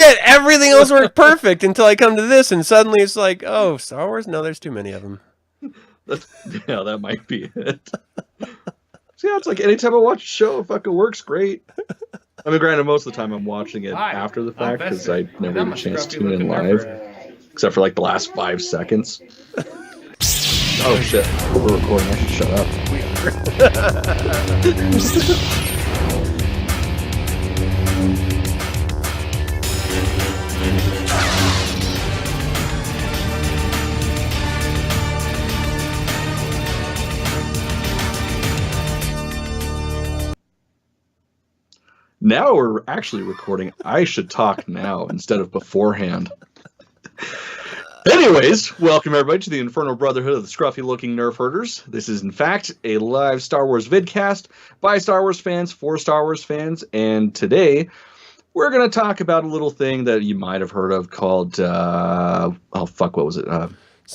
shit, everything else worked perfect until I come to this, and suddenly it's like, oh, Star Wars? No, there's too many of them. Yeah, that might be it. So yeah, it's like anytime I watch a show, it fucking works great. I mean, granted, most of the time I'm watching it after the fact because I never get a chance to tune in live, except for like the last 5 seconds. Oh shit, we're recording. I should shut up. Now we're actually recording. I should talk now instead of beforehand. Anyways, welcome everybody to the Infernal Brotherhood of the Scruffy Looking Nerf Herders. This is in fact a live Star Wars vidcast by Star Wars fans for Star Wars fans, and today we're going to talk about a little thing that you might have heard of called, what was it?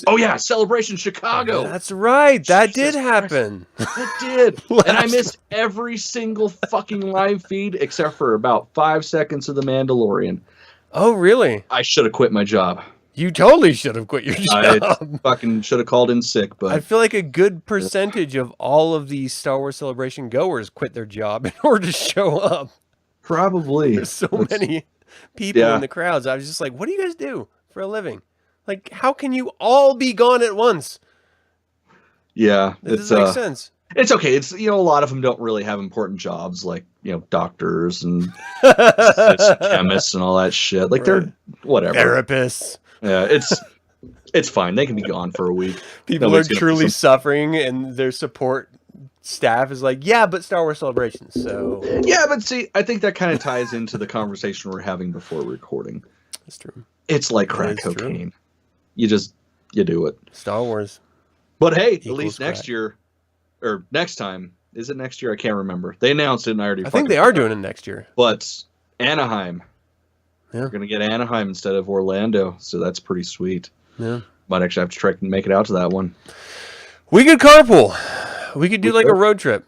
Oh yeah, Celebration Chicago. That's right. That did happen. It did. And I missed every single fucking live feed except for about 5 seconds of The Mandalorian. Oh, really? I should have quit my job. You totally should have quit your job. I fucking should have called in sick, but I feel like a good percentage of all of these Star Wars Celebration goers quit their job in order to show up. Probably. There's so many people in the crowds. I was just like, what do you guys do for a living? Like, how can you all be gone at once? Yeah. It doesn't make sense. It's okay. It's, a lot of them don't really have important jobs like, doctors and chemists and all that shit. Like, they're whatever. Therapists. Yeah, it's fine. They can be gone for a week. People are truly suffering, and their support staff is like, yeah, but Star Wars Celebration, so... Yeah, but see, I think that kind of ties into the conversation we're having before recording. That's true. It's like crack cocaine. True. You do it. Star Wars. But hey, at least next year, or next time, is it next year? I can't remember. They announced it and I think they are doing it next year. But Anaheim. Yeah. We're going to get Anaheim instead of Orlando, so that's pretty sweet. Yeah. Might actually have to try and make it out to that one. We could carpool. We could do like a road trip.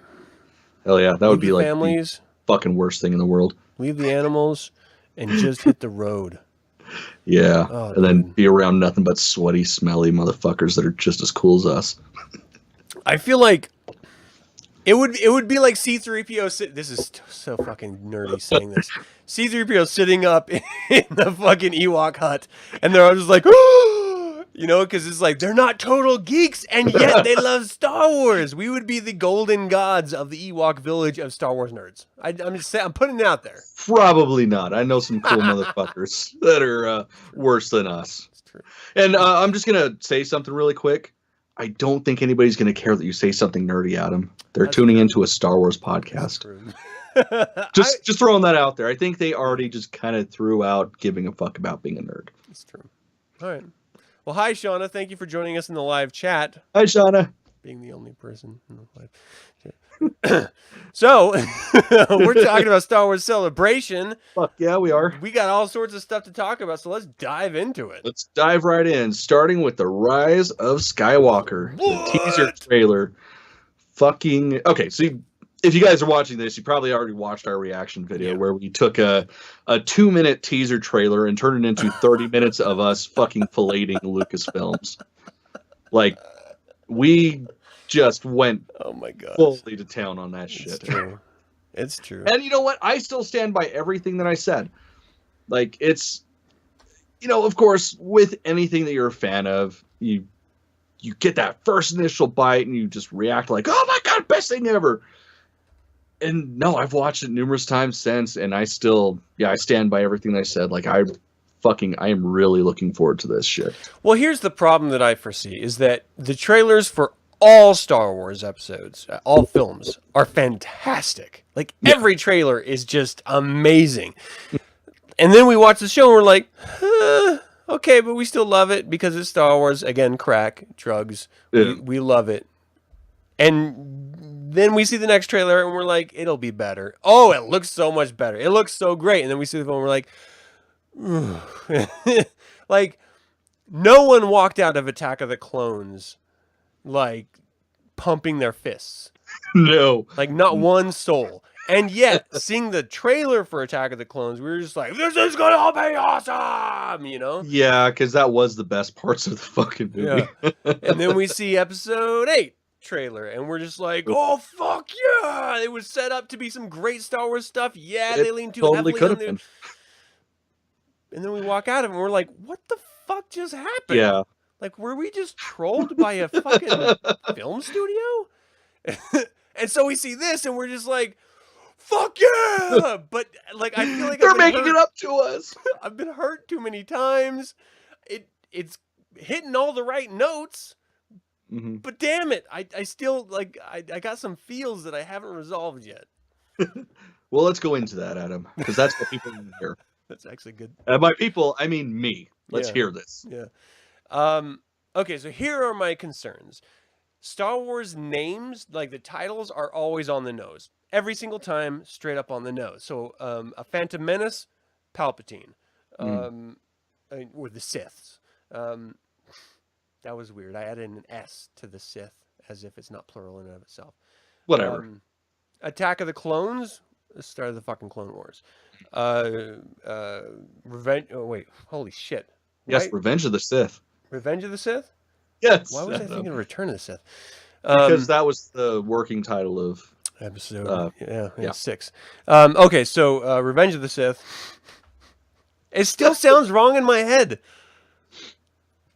Hell yeah, that would be like families, the fucking worst thing in the world. Leave the animals and just hit the road. Yeah, and then be around nothing but sweaty, smelly motherfuckers that are just as cool as us. I feel like it would be like C-3PO. This is so fucking nerdy saying this. C-3PO sitting up in the fucking Ewok hut, and they're all just like, because it's like they're not total geeks, and yet they love Star Wars. We would be the golden gods of the Ewok village of Star Wars nerds. I'm just saying, I'm putting it out there. Probably not. I know some cool motherfuckers that are worse than us. That's true. And I'm just gonna say something really quick. I don't think anybody's gonna care that you say something nerdy, Adam. They're tuning into a Star Wars podcast. just throwing that out there. I think they already just kind of threw out giving a fuck about being a nerd. That's true. All right. Well, hi, Shauna. Thank you for joining us in the live chat. Hi, Shauna. Being the only person in the live chat. So, we're talking about Star Wars Celebration. Fuck yeah, we are. We got all sorts of stuff to talk about, so let's dive into it. Let's dive right in, starting with the Rise of Skywalker. What? The teaser trailer. Okay, so if you guys are watching this, you probably already watched our reaction video where we took a 2-minute teaser trailer and turned it into 30 minutes of us fucking filleting Lucasfilms. Like, we just went fully to town on that shit. It's true. And you know what? I still stand by everything that I said. Like, it's, of course, with anything that you're a fan of, you get that first initial bite and you just react like, oh my God, best thing ever. And no, I've watched it numerous times since, and I still, I stand by everything I said. Like, I am really looking forward to this shit. Well, here's the problem that I foresee is that the trailers for all Star Wars episodes, all films, are fantastic. Like, every trailer is just amazing. And then we watch the show and we're like, okay, but we still love it because it's Star Wars. Again, crack, drugs. Yeah. We love it. And then we see the next trailer and we're like, it'll be better. Oh, it looks so much better. It looks so great. And then we see the film and we're like, like, no one walked out of Attack of the Clones like pumping their fists. No. Like, not one soul. And yet, seeing the trailer for Attack of the Clones, we were just like, this is gonna be awesome, you know? Yeah, because that was the best parts of the fucking movie. Yeah. And then we see Episode 8 trailer, and we're just like, oh, fuck yeah! It was set up to be some great Star Wars stuff. Yeah, they lean too totally heavily could on have been. And then we walk out of it, and we're like, what the fuck just happened? Yeah. Like, were we just trolled by a fucking film studio? And so we see this, and we're just like, fuck yeah! But, like, I feel like they're making it up to us. I've been hurt too many times. It's hitting all the right notes. Mm-hmm. But damn it, I still, like, I got some feels that I haven't resolved yet. Well, let's go into that, Adam, because that's what people want to hear. That's actually good. And by people, I mean me. Let's hear this. Yeah. Okay, so here are my concerns. Star Wars names, like the titles, are always on the nose. Every single time, straight up on the nose. So, a Phantom Menace, Palpatine. Or the Siths. That was weird. I added an S to the Sith, as if it's not plural in and of itself. Whatever. Attack of the Clones, the start of the fucking Clone Wars. Revenge. Oh wait, holy shit. Yes, right? Revenge of the Sith. Revenge of the Sith. Yes. Why was I thinking of Return of the Sith? Because that was the working title of episode. 6. Okay, so Revenge of the Sith. It still sounds wrong in my head.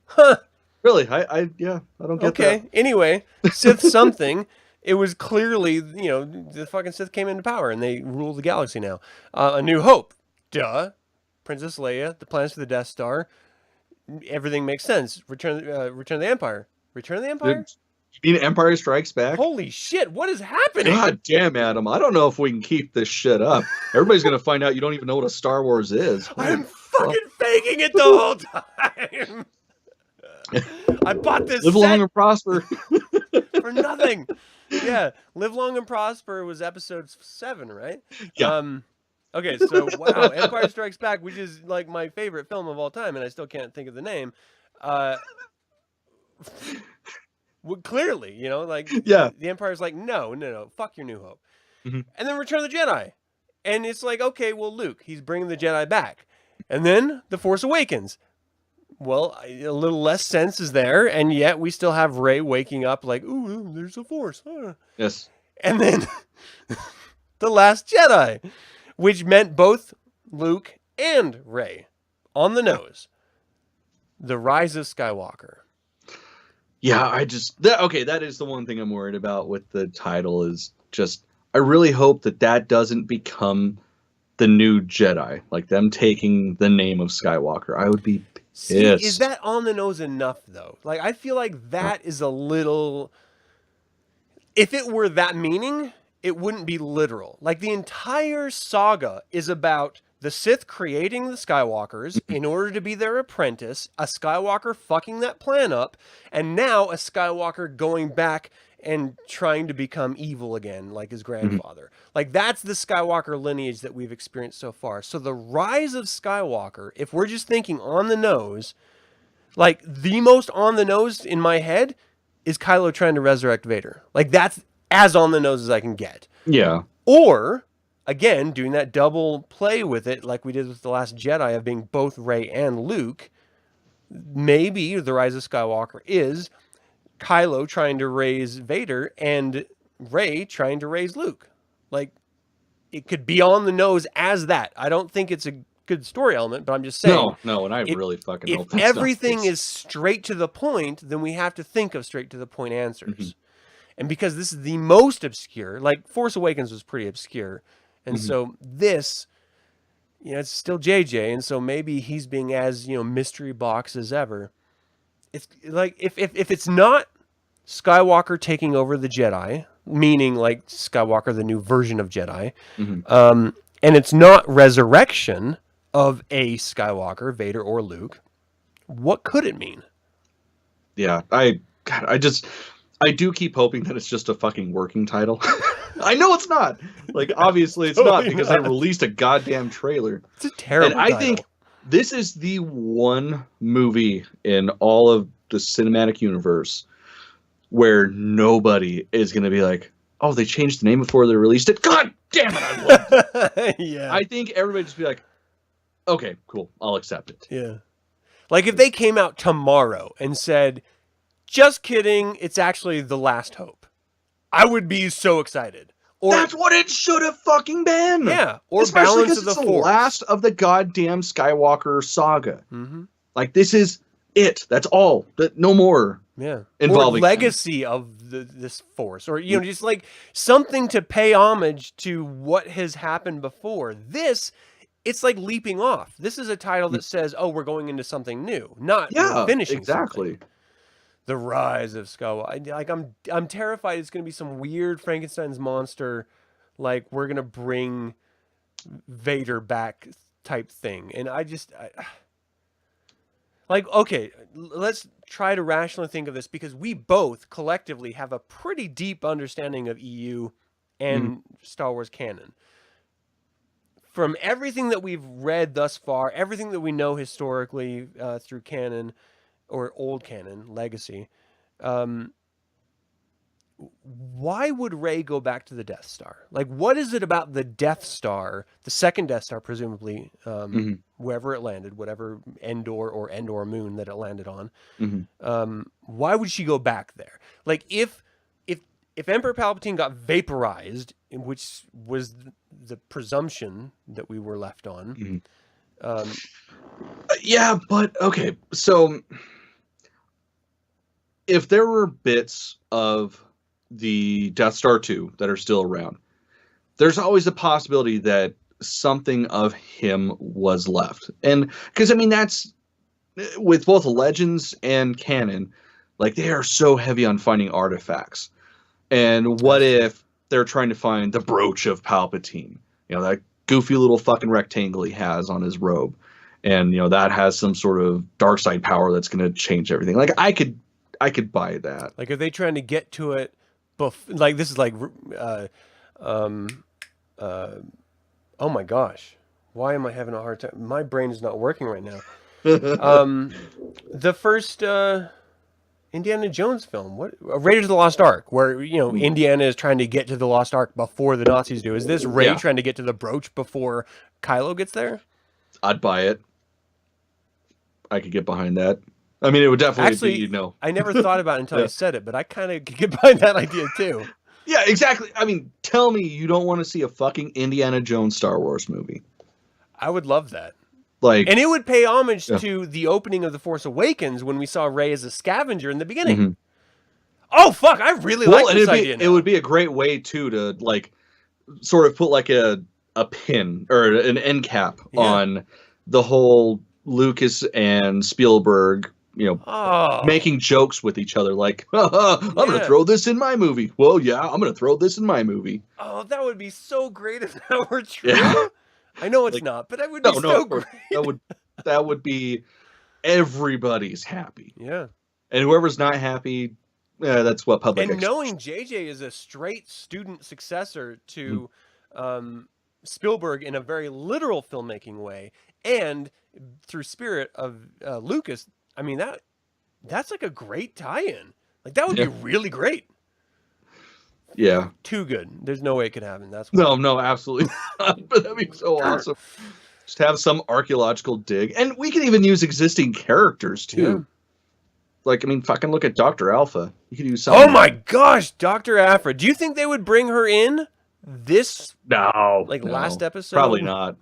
Huh. Really? I don't get that. Okay. Anyway, Sith something. It was clearly, the fucking Sith came into power and they rule the galaxy now. A New Hope. Duh. Princess Leia, the plans for the Death Star. Everything makes sense. Return of the Empire. Return of the Empire? You mean Empire Strikes Back? Holy shit, what is happening? God damn, Adam. I don't know if we can keep this shit up. Everybody's going to find out you don't even know what a Star Wars is. I'm fucking faking it the whole time. I bought this Live long and prosper. For nothing. Yeah, Live Long and Prosper was episode 7, right? Yeah. Okay, so wow, Empire Strikes Back, which is like my favorite film of all time, and I still can't think of the name. Well, clearly, the Empire's like, no, fuck your New Hope. Mm-hmm. And then Return of the Jedi. And it's like, okay, well, Luke, he's bringing the Jedi back. And then The Force Awakens. Well, a little less sense is there, and yet we still have Rey waking up like, ooh, there's a Force. Huh. Yes. And then The Last Jedi, which meant both Luke and Rey on the nose. The Rise of Skywalker. Yeah, that is the one thing I'm worried about with the title is just, I really hope that doesn't become the new Jedi, like them taking the name of Skywalker. I would be pissed. See, is that on the nose enough, though? Like, I feel like that is a little... If it were that meaning, it wouldn't be literal. Like, the entire saga is about the Sith creating the Skywalkers in order to be their apprentice, a Skywalker fucking that plan up, and now a Skywalker going back and trying to become evil again, like his grandfather. Like, that's the Skywalker lineage that we've experienced so far. So the Rise of Skywalker, if we're just thinking on the nose, like, the most on the nose in my head is Kylo trying to resurrect Vader. Like, that's as on the nose as I can get. Yeah. Or, again, doing that double play with it, like we did with The Last Jedi, of being both Rey and Luke, maybe the Rise of Skywalker is Kylo trying to raise Vader and Rey trying to raise Luke. Like, it could be on the nose as that. I don't think it's a good story element, but I'm just saying. No, and I really fucking hope if everything is straight to the point, then we have to think of straight to the point answers. And because this is the most obscure, like Force Awakens was pretty obscure, and so this, it's still JJ, and so maybe he's being as, mystery box as ever. It's like, if it's not Skywalker taking over the Jedi, meaning like Skywalker, the new version of Jedi, and it's not resurrection of a Skywalker, Vader or Luke, what could it mean? Yeah, I do keep hoping that it's just a fucking working title. I know it's not. Like, obviously it's not, because they released a goddamn trailer. It's a terrible title. I think this is the one movie in all of the cinematic universe where nobody is going to be like, oh, they changed the name before they released it. God damn it, I loved it. Yeah. I think everybody just be like, okay, cool, I'll accept it. Yeah. Like if they came out tomorrow and said, just kidding, it's actually The Last Hope, I would be so excited. Or, that's what it should have fucking been. Yeah. Or especially Balance of the it's Force. The last of the goddamn Skywalker saga. Mm-hmm. Like, this is it. That's all. No more. Yeah. Involving or legacy of this Force. Or, you know, just like something to pay homage to what has happened before. This, it's like leaping off. This is a title that says, oh, we're going into something new. Not we're finishing exactly. something. The Rise of Skywalker. Like I'm terrified it's going to be some weird Frankenstein's monster, like we're going to bring Vader back type thing. And like, okay, let's try to rationally think of this, because we both collectively have a pretty deep understanding of EU and Star Wars canon. From everything that we've read thus far, everything that we know historically through canon, or old canon, legacy, why would Rey go back to the Death Star? Like, what is it about the Death Star, the second Death Star, presumably, wherever it landed, whatever Endor moon that it landed on, why would she go back there? Like, if Emperor Palpatine got vaporized, which was the presumption that we were left on, yeah, but okay, so if there were bits of the Death Star 2 that are still around, there's always a possibility that something of him was left. And because, I mean, that's with both Legends and canon, like, they are so heavy on finding artifacts. And what if they're trying to find the brooch of Palpatine? You know, that goofy little fucking rectangle he has on his robe. And, you know, that has some sort of dark side power that's going to change everything. Like, I could buy that. Like, are they trying to get to it? Like, this is like, oh my gosh, why am I having a hard time? My brain is not working right now. The first Indiana Jones film, what Raiders of the Lost Ark, where, you know, Indiana is trying to get to the Lost Ark before the Nazis do. Is this Rey trying to get to the brooch before Kylo gets there? I'd buy it. I could get behind that. I mean, it would definitely be, you know. I never thought about it until I said it, but I kind of get behind that idea too. Yeah, exactly. I mean, tell me you don't want to see a fucking Indiana Jones Star Wars movie. I would love that. Like, and it would pay homage to the opening of The Force Awakens when we saw Rey as a scavenger in the beginning. Oh, fuck, I really like this idea now. It would be a great way, too, to, like, sort of put, like, a pin or an end cap on the whole Lucas and Spielberg, you know, making jokes with each other, like, I'm going to throw this in my movie. Well, yeah, I'm going to throw this in my movie. Oh, that would be so great if that were true. Yeah. I know it's not, but that would be so great. That would be everybody's happy. Yeah. And whoever's not happy, that's what public. And knowing JJ is a straight student successor to Spielberg in a very literal filmmaking way, and through spirit of Lucas, I mean, that's like a great tie-in. Like, that would be really great. Yeah. Too good. There's no way it could happen. That's no, absolutely not. But that'd be so awesome. Just have some archaeological dig. And we can even use existing characters, too. Yeah. Like, I mean, fucking look at Dr. Alpha. You could use something. Oh my gosh, Dr. Afra. Do you think they would bring her in this last episode? Probably not.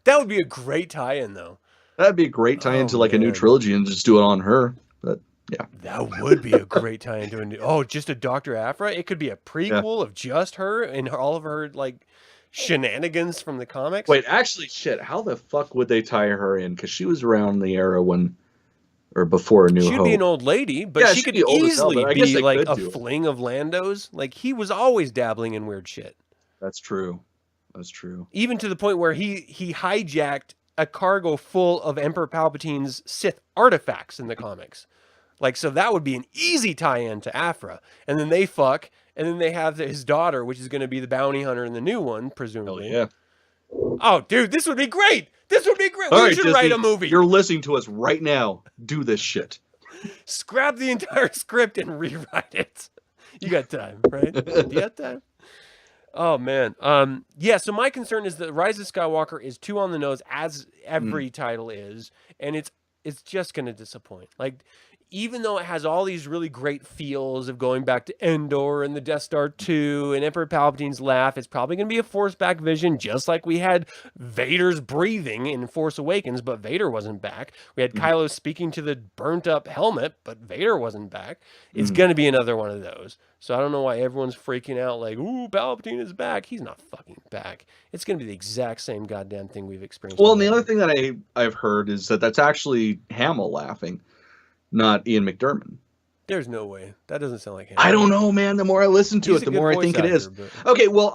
That would be a great tie-in, though. That'd be a great tie-in to like a new trilogy and just do it on her. But yeah. That would be a great tie-in to a new just a Dr. Afra. It could be a prequel of just her and all of her like shenanigans from the comics. Wait, actually shit, how the fuck would they tie her in? Because she was around the era when or before A New Hope. She'd be an old lady, but she could easily be like a fling of Lando's. Like, he was always dabbling in weird shit. That's true. That's true. Even to the point where he hijacked a cargo full of Emperor Palpatine's Sith artifacts in the comics. Like, so that would be an easy tie-in to Afra. And then they fuck, and then they have his daughter, which is going to be the bounty hunter in the new one, presumably. Hell yeah. Oh, dude, this would be great. This would be great. We should write a movie. You're listening to us right now. Do this shit. Scrap the entire script and rewrite it. You got time, right? You got time. Oh man. Yeah, so my concern is that Rise of Skywalker is too on the nose, as every title is, and it's just gonna disappoint. Like, even though it has all these really great feels of going back to Endor and the Death Star 2 and Emperor Palpatine's laugh, it's probably gonna be a Force back vision, just like we had Vader's breathing in Force Awakens, but Vader wasn't back. We had Kylo speaking to the burnt up helmet, but Vader wasn't back. It's gonna be another one of those. So I don't know why everyone's freaking out like, ooh, Palpatine is back. He's not fucking back. It's going to be the exact same goddamn thing we've experienced. Well, and the other thing that I've heard is that that's actually Hamill laughing, not Ian McDiarmid. There's no way. That doesn't sound like him. I don't know, man. The more I listen to it, the more I think it is. Okay, well,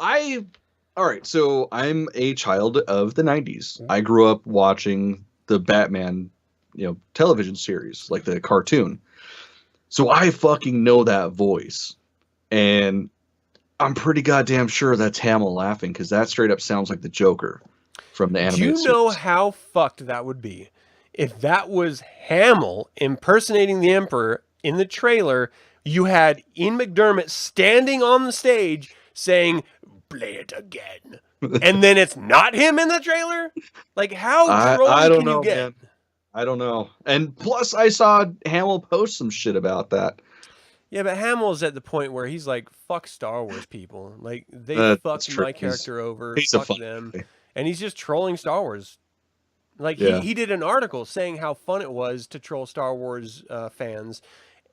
all right, so I'm a child of the 90s. I grew up watching the Batman, television series, like the cartoon. So I fucking know that voice. And I'm pretty goddamn sure that's Hamill laughing, because that straight up sounds like the Joker from the animated series. Do you know how fucked that would be if that was Hamill impersonating the Emperor in the trailer? You had Ian McDiarmid standing on the stage saying, "Play it again," and then it's not him in the trailer. Like, how trolly can you get? Man. I don't know. And plus, I saw Hamill post some shit about that. Yeah, but Hamill's at the point where he's like, fuck Star Wars people. Like, they fucked my character over, fuck them. And he's just trolling Star Wars. Like, he did an article saying how fun it was to troll Star Wars fans.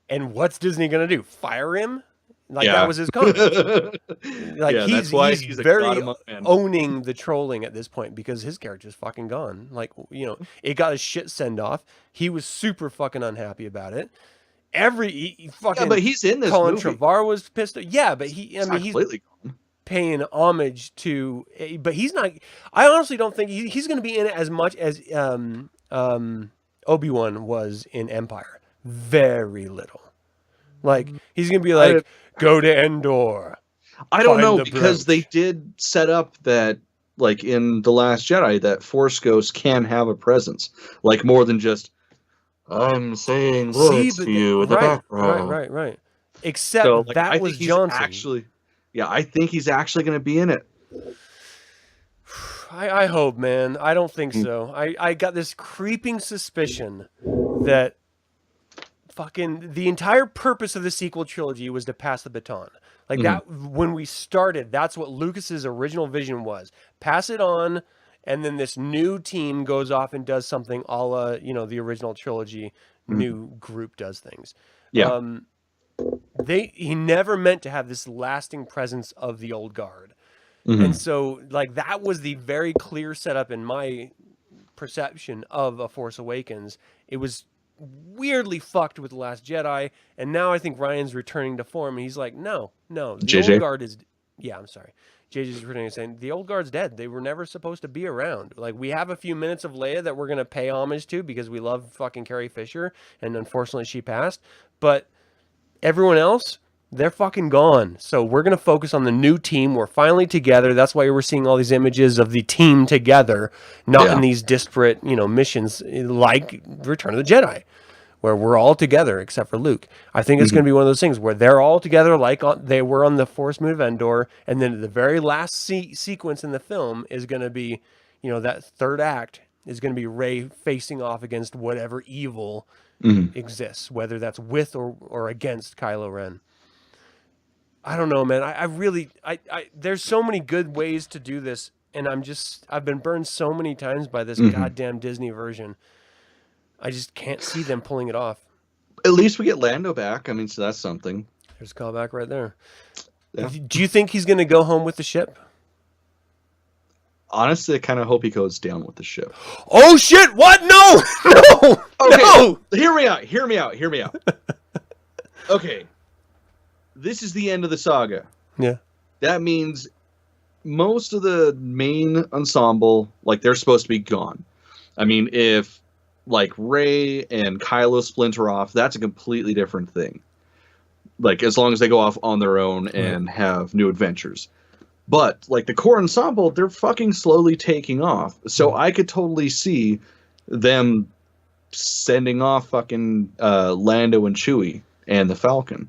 And what's Disney going to do? Fire him? Like, that was his comment. Like, he's very owning the trolling at this point because his character's fucking gone. Like, it got a shit send-off. He was super fucking unhappy about it. But he's in this Colin movie. Trevorrow was pissed. Yeah, but he's paying homage to. But he's not. I honestly don't think he's going to be in it as much as Obi-Wan was in Empire. Very little. Like, he's going to be like, go to Endor. I don't know, because they did set up that, like in The Last Jedi, that Force Ghosts can have a presence, like more than just, I'm saying words to you in the background. Right. Except that was Johnson. I think he's actually going to be in it. I hope, man. I don't think so. I got this creeping suspicion that fucking the entire purpose of the sequel trilogy was to pass the baton. Like that, when we started, that's what Lucas's original vision was. Pass it on. And then this new team goes off and does something a la, the original trilogy, new group does things. Yeah. He never meant to have this lasting presence of the old guard. And so, like, that was the very clear setup in my perception of A Force Awakens. It was weirdly fucked with The Last Jedi. And now I think Ryan's returning to form. And he's like, no, the old guard is... Yeah, I'm sorry. JJ's returning and saying, the old guard's dead. They were never supposed to be around. Like, we have a few minutes of Leia that we're going to pay homage to because we love fucking Carrie Fisher, and unfortunately she passed. But everyone else, they're fucking gone. So we're going to focus on the new team. We're finally together. That's why we're seeing all these images of the team together, not in these disparate, missions like Return of the Jedi, where we're all together except for Luke. I think it's going to be one of those things where they're all together like they were on the Force Moon of Endor, and then the very last sequence in the film is going to be, that third act is going to be Rey facing off against whatever evil exists, whether that's with or against Kylo Ren. I don't know, man. I really there's so many good ways to do this, and I've been burned so many times by this goddamn Disney version. I just can't see them pulling it off. At least we get Lando back. I mean, so that's something. There's a callback right there. Yeah. Do you think he's going to go home with the ship? Honestly, I kind of hope he goes down with the ship. Oh, shit! What? No! No! Okay, no! Hear me out. Okay. This is the end of the saga. Yeah. That means most of the main ensemble, like, they're supposed to be gone. I mean, if like Rey and Kylo splinter off, that's a completely different thing. Like, as long as they go off on their own and have new adventures. But like the core ensemble, they're fucking slowly taking off. So I could totally see them sending off fucking Lando and Chewie and the Falcon.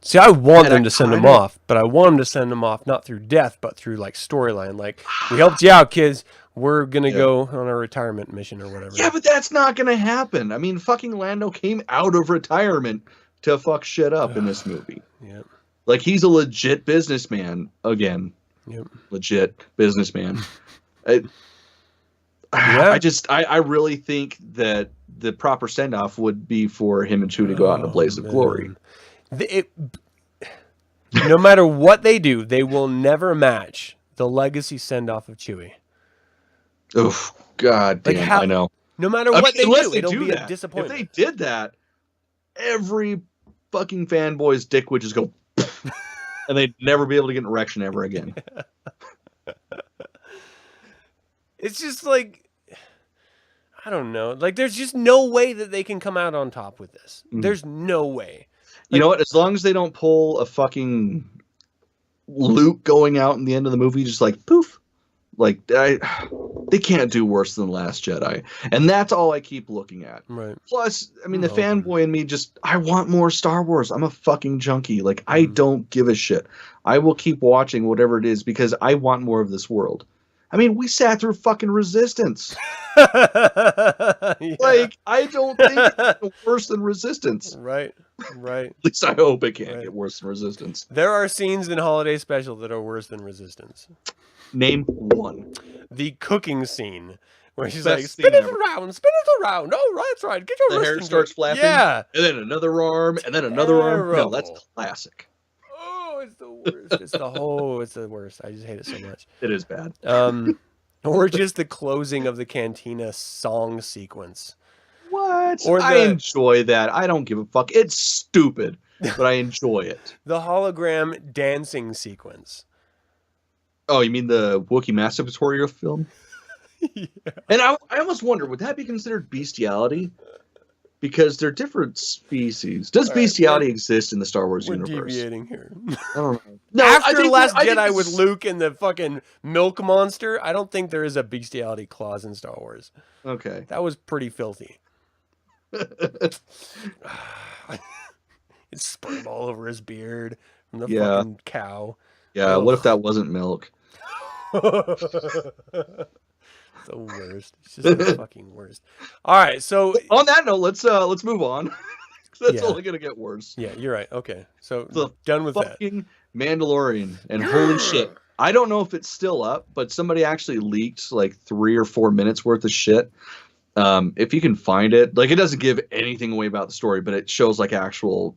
See, I want And them I to send them kinda- off, but I want them to send them off not through death, but through like storyline. Like, we helped you out, kids. We're gonna go on a retirement mission or whatever. Yeah, but that's not gonna happen. I mean, fucking Lando came out of retirement to fuck shit up in this movie. Yep. Like, he's a legit businessman again. Yep. Legit businessman. I really think that the proper send off would be for him and Chewie to go out in a blaze of glory. No matter what they do, they will never match the legacy send off of Chewie. Oh, god damn, I know. No matter what they do, it'll be that. a disappointment. If they did that, every fucking fanboy's dick would just go and they'd never be able to get an erection ever again. It's just like, I don't know. Like, there's just no way that they can come out on top with this. There's no way. You know what? As long as they don't pull a fucking Luke going out in the end of the movie, just like poof, like they can't do worse than Last Jedi, and that's all I keep looking at. Right. Plus, I mean, the fanboy in me I want more Star Wars. I'm a fucking junkie. Like, I don't give a shit. I will keep watching whatever it is because I want more of this world. I mean, we sat through fucking Resistance. Yeah. Like, I don't think it's worse than Resistance. Right. At least I hope it can't get worse than Resistance. There are scenes in Holiday Special that are worse than Resistance. Name one. The cooking scene where she's Best like, spin it scene around, spin it around. Oh, right, that's right. Get your The hair wrist starts into it." flapping. Yeah. And then another arm, and then another arm. No, that's Terrible. classic. Oh, it's the worst. It's the worst. I just hate it so much. It is bad. Or just the closing of the Cantina song sequence. What? Or I enjoy that. I don't give a fuck. It's stupid, but I enjoy it. The hologram dancing sequence. Oh, you mean the Wookiee masturbatory film? Yeah. And I almost wonder, would that be considered bestiality? Because they're different species. Does bestiality exist in the Star Wars universe? We're deviating here. I don't know. No, After I Last think Jedi this- with Luke and the fucking milk monster, I don't think there is a bestiality clause in Star Wars. Okay. That was pretty filthy. It's sperm all over his beard from the fucking cow. Yeah, what if that wasn't milk? The worst. It's just the fucking worst. All right, so On that note, let's move on. That's only gonna get worse. Yeah, you're right. Okay, so The done with that. Fucking Mandalorian, and holy shit, I don't know if it's still up, but somebody actually leaked like 3 or 4 minutes worth of shit. If you can find it, like, it doesn't give anything away about the story, but it shows like actual,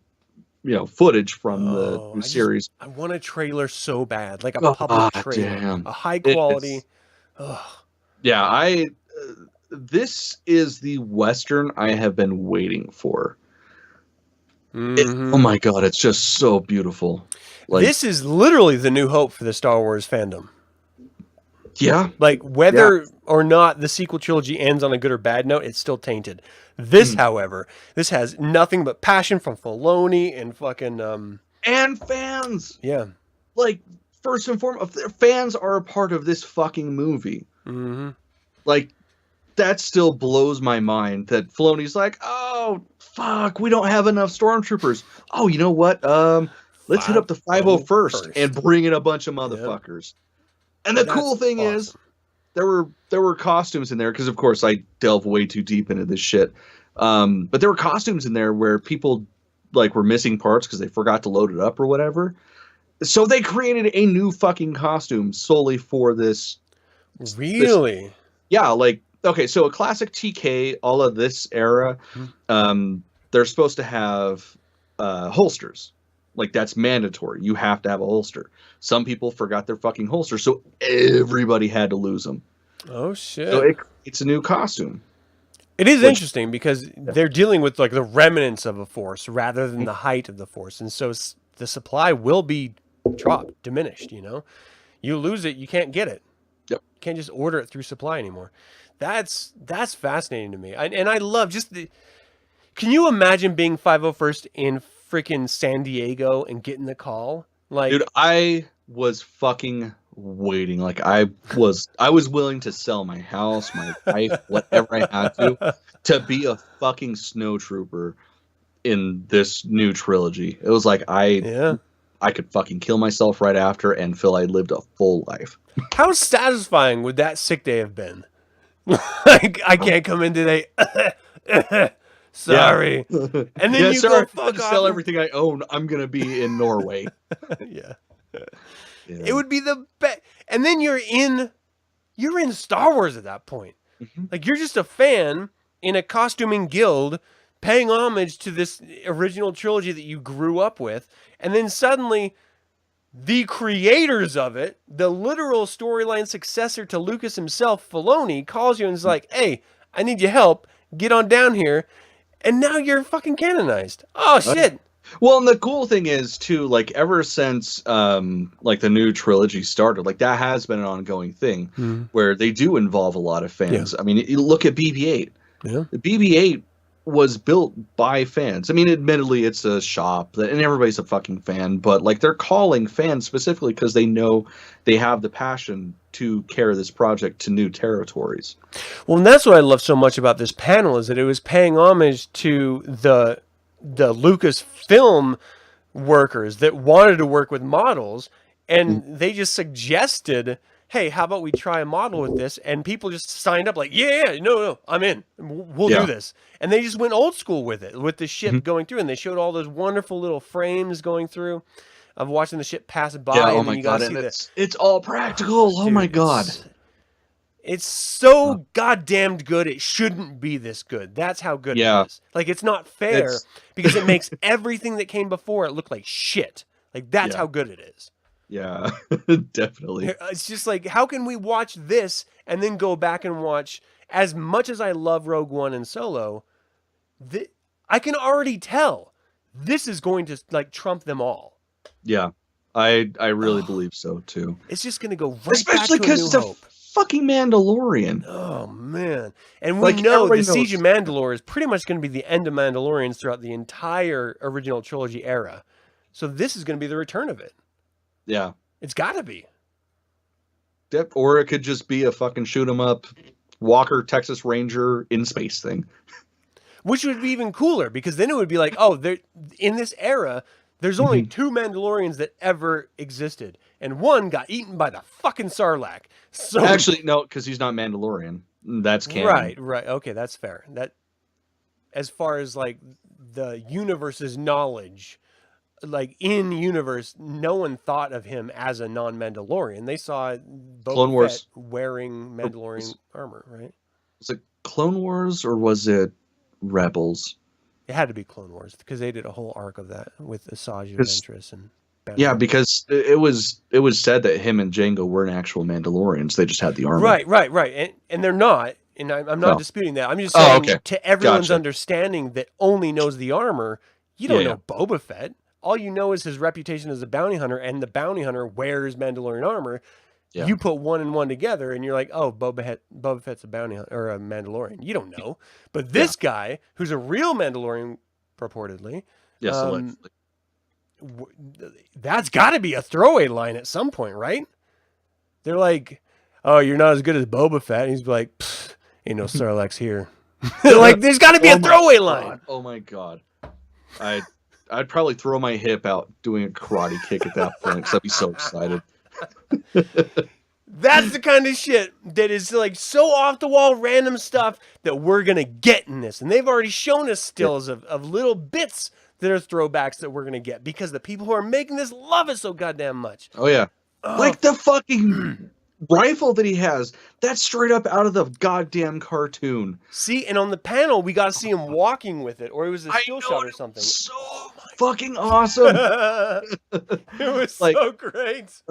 footage from the series. I want a trailer so bad, like a public trailer, damn. a high quality. Yeah, this is the Western I have been waiting for. Oh my god, it's just so beautiful. Like, This is literally the new hope for the Star Wars fandom. yeah, Like, whether or not the sequel trilogy ends on a good or bad note, it's still tainted. This, however, this has nothing but passion from Filoni and fucking and fans. Yeah. Like, first and foremost, fans are a part of this fucking movie. Like, that still blows my mind that Filoni's like, oh fuck, we don't have enough stormtroopers. Oh, you know what? Let's hit up the 501st and bring in a bunch of motherfuckers. And the cool thing is, there were costumes in there, because of course I delve way too deep into this shit. But there were costumes in there where people like were missing parts because they forgot to load it up or whatever. So they created a new fucking costume solely for this. Really? Yeah, like, okay, so a classic TK, all of this era, they're supposed to have holsters. Like, that's mandatory. You have to have a holster. Some people forgot their fucking holster, so everybody had to lose them. Oh shit! So it's a new costume. It is interesting because they're dealing with like the remnants of a force rather than the height of the force, and so the supply will be dropped, diminished. You lose it, you can't get it. Yep. You can't just order it through supply anymore. That's fascinating to me, and I love just the. Can you imagine being 501st in freaking San Diego and getting the call? Like, dude, I was fucking waiting. Like, I was willing to sell my house, my wife, whatever I had to be a fucking snowtrooper in this new trilogy. It was like I could fucking kill myself right after and feel I lived a full life. How satisfying would that sick day have been? Like, I can't come in today. Sorry. Yeah. And then you sorry, go fuck off. sell everything I own. I'm gonna be in Norway. Yeah. It would be the best. And then you're in Star Wars at that point. Like, you're just a fan in a costuming guild paying homage to this original trilogy that you grew up with. And then suddenly the creators of it, the literal storyline successor to Lucas himself, Filoni, calls you and is like, hey, I need your help. Get on down here. And now you're fucking canonized. Oh, shit. Well, and the cool thing is, too, like, ever since, like, the new trilogy started, like, that has been an ongoing thing where they do involve a lot of fans. I mean, you look at BB-8. Yeah. BB-8 was built by fans. I mean, admittedly, it's a shop, and everybody's a fucking fan, but, like, they're calling fans specifically because they know they have the passion to carry this project to new territories. Well, and that's what I love so much about this panel, is that it was paying homage to the Lucasfilm workers that wanted to work with models, and they just suggested, hey, how about we try a model with this? And people just signed up like, no, I'm in. We'll do this. And they just went old school with it, with the ship going through, and they showed all those wonderful little frames going through of watching the ship pass by. Yeah, and oh my you god, see it's all practical. Dude, oh my god. It's so goddamn good. It shouldn't be this good. That's how good it is. Like, it's not fair because it makes everything that came before it look like shit. Like, that's how good it is. Yeah, definitely. It's just like, how can we watch this and then go back and watch, as much as I love Rogue One and Solo, I can already tell this is going to, like, trump them all. Yeah, I really believe so, too. It's just going to go right Especially back to a new because it's hope. Fucking Mandalorian. Oh, man. And we know the Siege of Mandalore is pretty much going to be the end of Mandalorians throughout the entire original trilogy era. So this is going to be the return of it. Yeah. It's got to be. Yep. Or it could just be a fucking shoot 'em up Walker, Texas Ranger in space thing. Which would be even cooler, because then it would be like, oh, in this era, there's only 2 Mandalorians that ever existed. And one got eaten by the fucking Sarlacc. So actually, no, because he's not Mandalorian. That's canon. Right. Okay, that's fair. That, as far as like the universe's knowledge, like in universe, no one thought of him as a non-Mandalorian. They saw Boba Fett wearing Mandalorian armor, right? Was it Clone Wars or was it Rebels? It had to be Clone Wars, because they did a whole arc of that with Asajj Ventress and yeah, because it was said that him and Jango weren't actual Mandalorians. They just had the armor. Right. And they're not. And I'm not disputing that. I'm just saying, to everyone's understanding that only knows the armor, you don't know Boba Fett. All you know is his reputation as a bounty hunter, and the bounty hunter wears Mandalorian armor. Yeah. You put one and one together, and you're like, oh, Boba Fett's a bounty hunter, or a Mandalorian. You don't know. But this guy, who's a real Mandalorian, purportedly, that's got to be a throwaway line at some point, right? They're like, oh, you're not as good as Boba Fett. And he's like, ain't no Sarlaccs here. Like, there's got to be a throwaway line. Oh my god. I'd probably throw my hip out doing a karate kick at that point, because I'd be so excited. That's the kind of shit that is like so off the wall random stuff that we're going to get in this. And they've already shown us stills of little bits that are throwbacks that we're going to get, because the people who are making this love it so goddamn much. Oh, yeah. Like the fucking rifle that he has. That's straight up out of the goddamn cartoon. See, and on the panel, we got to see him walking with it, or it was a still shot or something. So fucking awesome. It was like, so great.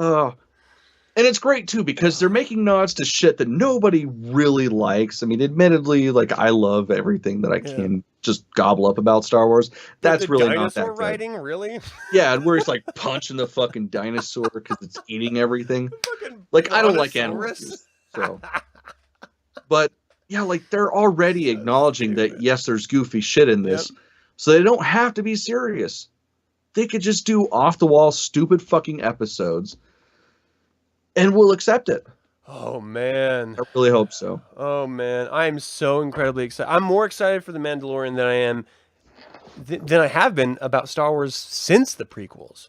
And it's great, too, because they're making nods to shit that nobody really likes. I mean, admittedly, like, I love everything that I can just gobble up about Star Wars. That's really not that good. Writing, really? Yeah, and where he's, like, punching the fucking dinosaur because it's eating everything. Like, I don't like animals. So. But, yeah, like, they're already acknowledging that, yes, there's goofy shit in this. Yep. So they don't have to be serious. They could just do off-the-wall, stupid fucking episodes. And we'll accept it. Oh, man. I really hope so. Oh, man. I am so incredibly excited. I'm more excited for The Mandalorian than I am than I have been about Star Wars since the prequels.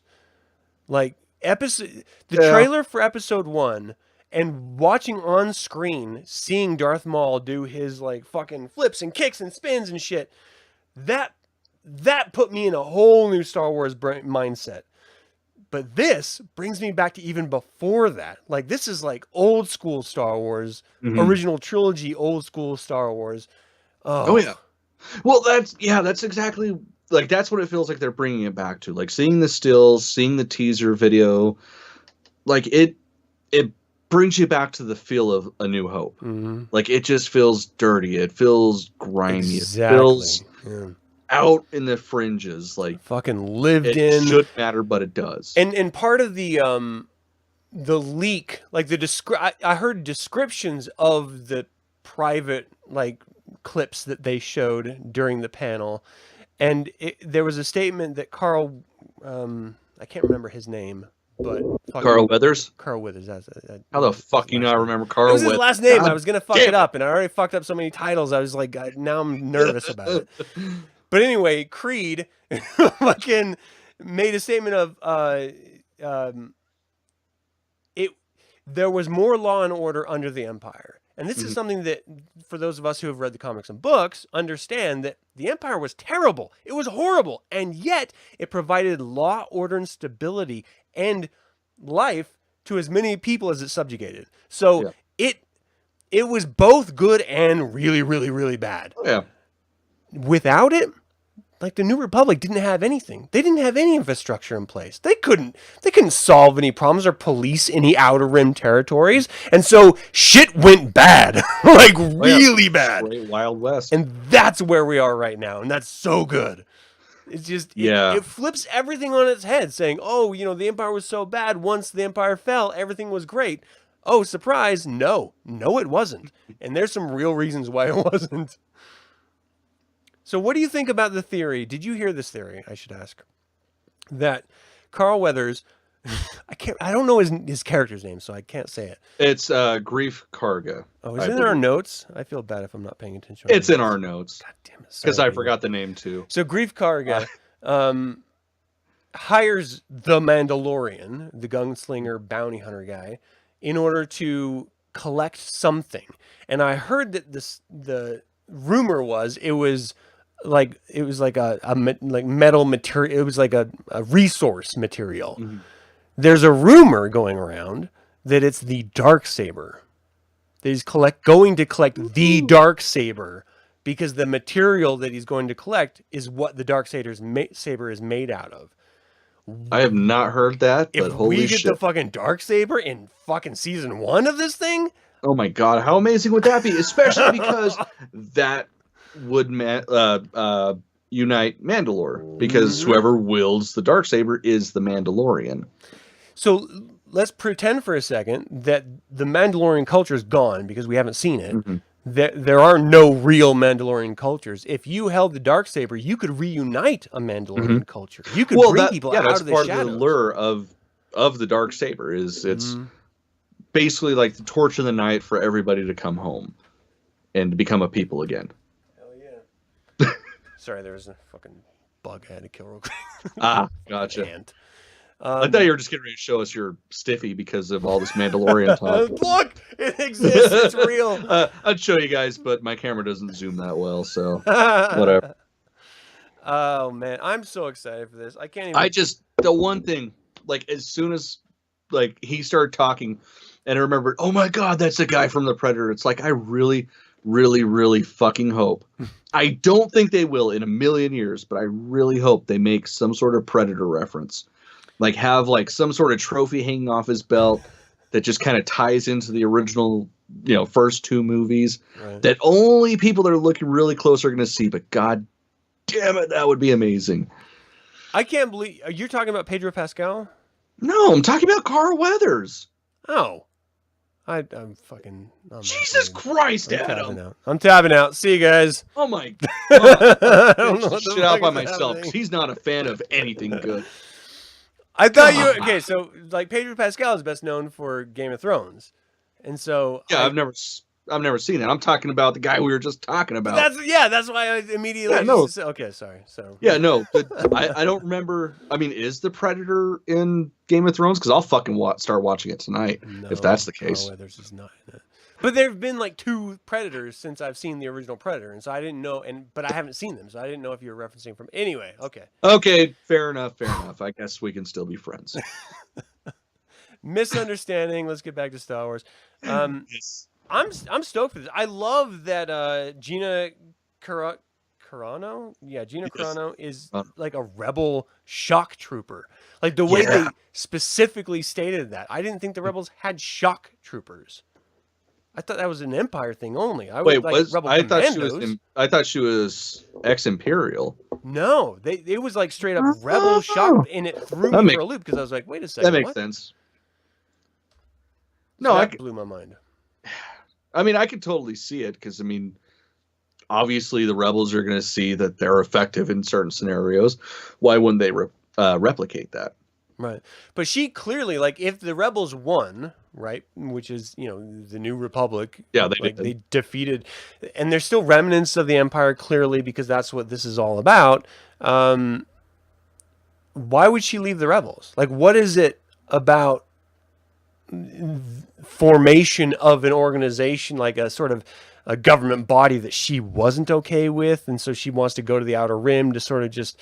Like the trailer for Episode 1 and watching on screen, seeing Darth Maul do his like fucking flips and kicks and spins and shit, that put me in a whole new Star Wars mindset. But this brings me back to even before that. Like, this is like old school Star Wars, original trilogy, old school Star Wars. Oh yeah. Well, that's exactly, like, that's what it feels like they're bringing it back to. Like, seeing the stills, seeing the teaser video, like, it brings you back to the feel of A New Hope. Like, it just feels dirty. It feels grimy. Exactly. It feels out in the fringes. Like, fucking lived in. It shouldn't matter, but it does. And part of the leak, like I heard descriptions of the private like clips that they showed during the panel, and there was a statement that Carl, I can't remember his name, but Carl Weathers. Carl Withers. How the fuck you not remember Carl? It was his last name. I was gonna fuck it up, and I already fucked up so many titles. I was like, now I'm nervous about it. But anyway, Creed fucking made a statement of there was more law and order under the Empire. And this is something that, for those of us who have read the comics and books, understand that the Empire was terrible. It was horrible. And yet, it provided law, order, and stability and life to as many people as it subjugated. So it was both good and really, really, really bad. Yeah. Without it, like the New Republic didn't have anything. They didn't have any infrastructure in place. They couldn't solve any problems or police any Outer Rim territories. And so shit went bad. Like really bad. Straight Wild West. And that's where we are right now. And that's so good. It's just, it flips everything on its head, saying, oh, the Empire was so bad. Once the Empire fell, everything was great. Oh, surprise. No, it wasn't. And there's some real reasons why it wasn't. So what do you think about the theory? Did you hear this theory, I should ask, that Carl Weathers, I don't know his character's name, so I can't say it. It's Grief Karga. Oh, is it in our notes? I feel bad if I'm not paying attention. It's in our notes. God damn it. Because I forgot the name too. So Grief Karga hires the Mandalorian, the gunslinger bounty hunter guy, in order to collect something. And I heard that the rumor was it was like a metal material. It was like a resource material. There's a rumor going around that it's the Darksaber. That he's going to collect the Darksaber because the material that he's going to collect is what the Darksaber is made out of. I have not heard that, but holy shit. If we get the fucking Darksaber in fucking season 1 of this thing, oh my god, how amazing would that be? Especially because that would unite Mandalore, because whoever wields the Darksaber is the Mandalorian. So let's pretend for a second that the Mandalorian culture is gone because we haven't seen it. There are no real Mandalorian cultures. If you held the Darksaber, you could reunite a Mandalorian culture. You could bring people out of the shadows. That's part of the lure of the Darksaber. It's basically like the torch of the night for everybody to come home and to become a people again. Hell yeah. Sorry, there was a fucking bug I had to kill real quick. Gotcha. Ant. I thought you were just getting ready to show us your stiffy because of all this Mandalorian talk. Look, it exists. It's real. I'd show you guys, but my camera doesn't zoom that well, so whatever. Oh man, I'm so excited for this. I can't even. The one thing, like as soon as like he started talking, and I remembered, oh my god, that's the guy from the Predator. It's like I really, really, really fucking hope. I don't think they will in a million years, but I really hope they make some sort of Predator reference. Like have like some sort of trophy hanging off his belt that just kind of ties into the original, first 2 movies that only people that are looking really close are going to see. But god damn it, that would be amazing. I can't believe you're talking about Pedro Pascal. No, I'm talking about Carl Weathers. Oh, I'm fucking. Jesus Christ, Adam! I'm tapping out. See you guys. Oh my god! I don't know what shit out by myself because he's not a fan of anything good. I thought you okay. So like Pedro Pascal is best known for Game of Thrones, and so I've never seen it. I'm talking about the guy we were just talking about. That's why I immediately. Yeah, no. Okay, sorry. So Yeah, no. I don't remember. I mean, is the Predator in Game of Thrones? Because I'll fucking start watching it tonight if that's the case. Carl Weathers is not in it. But there have been like 2 Predators since I've seen the original Predator, and so I didn't know. But I haven't seen them, so I didn't know if you were referencing from. Anyway, okay. Okay, fair enough. I guess we can still be friends. Misunderstanding. Let's get back to Star Wars. Yes. I'm stoked for this. I love that Gina Carano. Yeah, Gina Carano is like a rebel shock trooper. Like the way they specifically stated that. I didn't think the rebels had shock troopers. I thought that was an Empire thing only. I thought she was ex-Imperial. No, it was like straight up rebel shock, and it threw me for a loop because I was like, wait a second. That makes sense. So that blew my mind. I mean, I could totally see it because, I mean, obviously the rebels are going to see that they're effective in certain scenarios. Why wouldn't they replicate that? Right. But she clearly, like, if the rebels won, right, which is, the New Republic. Yeah, they defeated, and there's still remnants of the Empire, clearly, because that's what this is all about. Why would she leave the rebels? Like, what is it about formation of an organization, like a sort of a government body, that she wasn't okay with, and so she wants to go to the Outer Rim to sort of just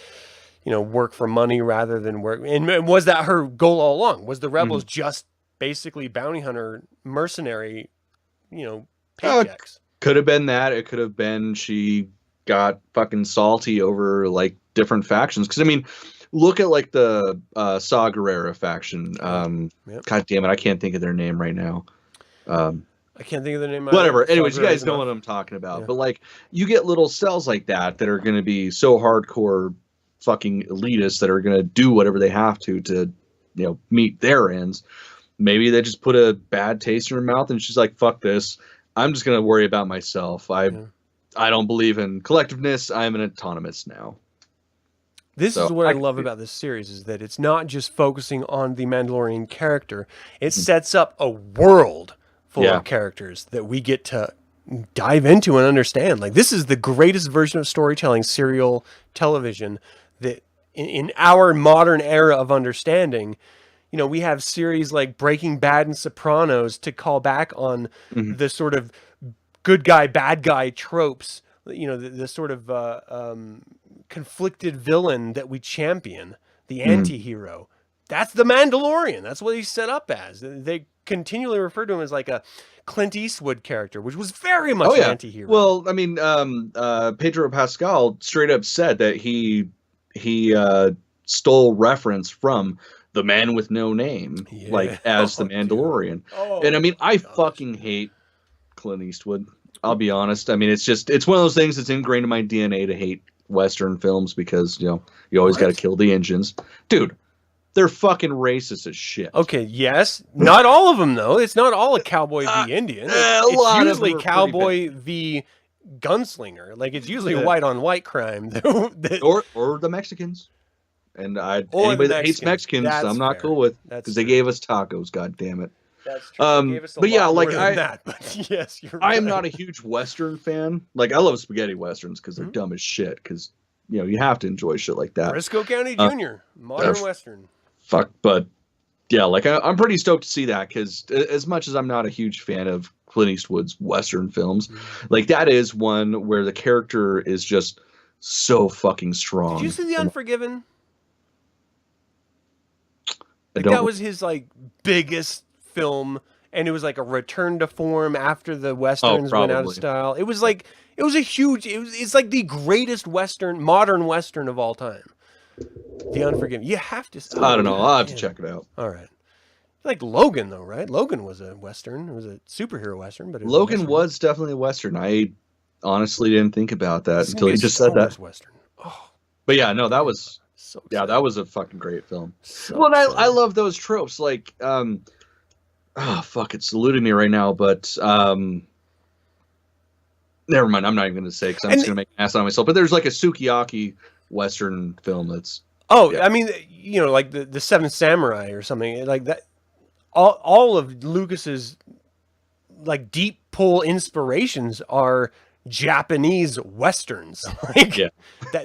work for money rather than work? And was that her goal all along? Was the rebels just basically bounty hunter mercenary paychecks? Could have been that. It could have been she got fucking salty over like different factions, because I mean, look at like the Saw Gerrera faction. God damn it, I can't think of their name right now. I can't think of the name. Whatever. Anyways, you guys know what I'm talking about. Yeah. But like, you get little cells like that are going to be so hardcore fucking elitists that are going to do whatever they have to meet their ends. Maybe they just put a bad taste in her mouth and she's like, fuck this. I'm just going to worry about myself. I don't believe in collectiveness. I'm an autonomous now. This is what I love about this series, is that it's not just focusing on the Mandalorian character. It sets up a world full of characters that we get to dive into and understand. Like, this is the greatest version of storytelling, serial television, that in our modern era of understanding, we have series like Breaking Bad and Sopranos to call back on the sort of good guy, bad guy tropes, the sort of conflicted villain that we champion, the anti-hero. That's the Mandalorian. That's what he's set up as. They continually refer to him as like a Clint Eastwood character, which was very much an anti-hero. Well, I mean, Pedro Pascal straight up said that he stole reference from The Man with No Name, like as the Mandalorian. And I mean, I fucking hate Clint Eastwood. I'll be honest. I mean, it's one of those things that's ingrained in my DNA to hate Western films because, you always got to kill the engines. Dude, they're fucking racist as shit. Okay, yes. Not all of them, though. It's not all a cowboy v. Indian. It's usually cowboy v. gunslinger. Like, it's usually white-on-white crime. or the Mexicans. And anybody that hates Mexicans, I'm not cool with, because they gave us tacos, God damn it. That's true. But yeah, like yes, you're right. I am not a huge Western fan. Like, I love spaghetti Westerns because they're dumb as shit. Because you have to enjoy shit like that. Briscoe County Jr., modern Western. Fuck, but yeah, like I'm pretty stoked to see that, because as much as I'm not a huge fan of Clint Eastwood's Western films, like that is one where the character is just so fucking strong. Did you see The Unforgiven? Like, that was his like biggest film, and it was like a return to form after the Westerns went out of style. It was like it's like the greatest modern Western of all time. The Unforgiven. You have to. I don't know. I'll have to check it out. All right. Like Logan, though, right? Logan was a Western. It was a superhero Western, but Logan was definitely a Western. I honestly didn't think about that until you just said that. Western. Oh. But yeah, no, that was that was a fucking great film. Well, I love those tropes. Like, fuck, it's eluding me right now, but never mind. I'm not even going to say, because I'm just going to make an ass out of myself. But there's like a sukiyaki Western film that's. I mean, like the Seventh Samurai or something like that. All of Lucas's like deep pull inspirations are Japanese westerns. Like Yeah.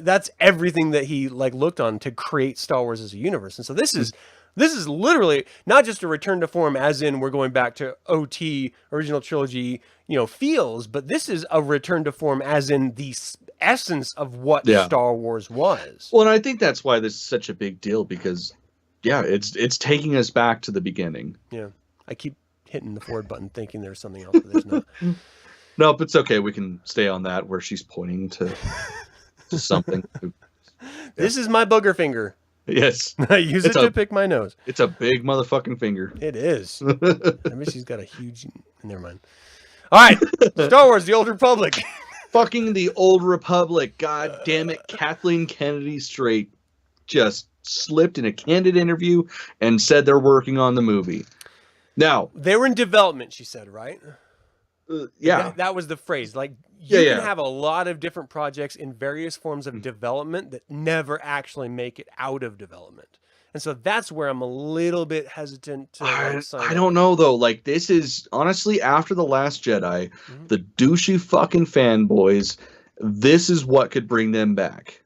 that's everything that he like looked on to create Star Wars as a universe. And so this is literally not just a return to form as in we're going back to OT original trilogy, feels, but this is a return to form as in the essence of what Star Wars was. Well, and I think that's why this is such a big deal, because it's taking us back to the beginning. Yeah. I keep hitting the forward button thinking there's something else, but there's not. Nope, it's okay. We can stay on that where she's pointing to something. This is my booger finger. Yes. I use it to pick my nose. It's a big motherfucking finger. It is. I mean, she's got a huge... Never mind. All right. Star Wars, The Old Republic. Fucking The Old Republic. God damn it. Kathleen Kennedy straight just slipped in a candid interview and said they're working on the movie. Now... They were in development, she said, right? Yeah. That was the phrase. Like, you can have a lot of different projects in various forms of development that never actually make it out of development. And so that's where I'm a little bit hesitant to I don't know, though. Like, this is, honestly, after The Last Jedi, the douchey fucking fanboys, this is what could bring them back,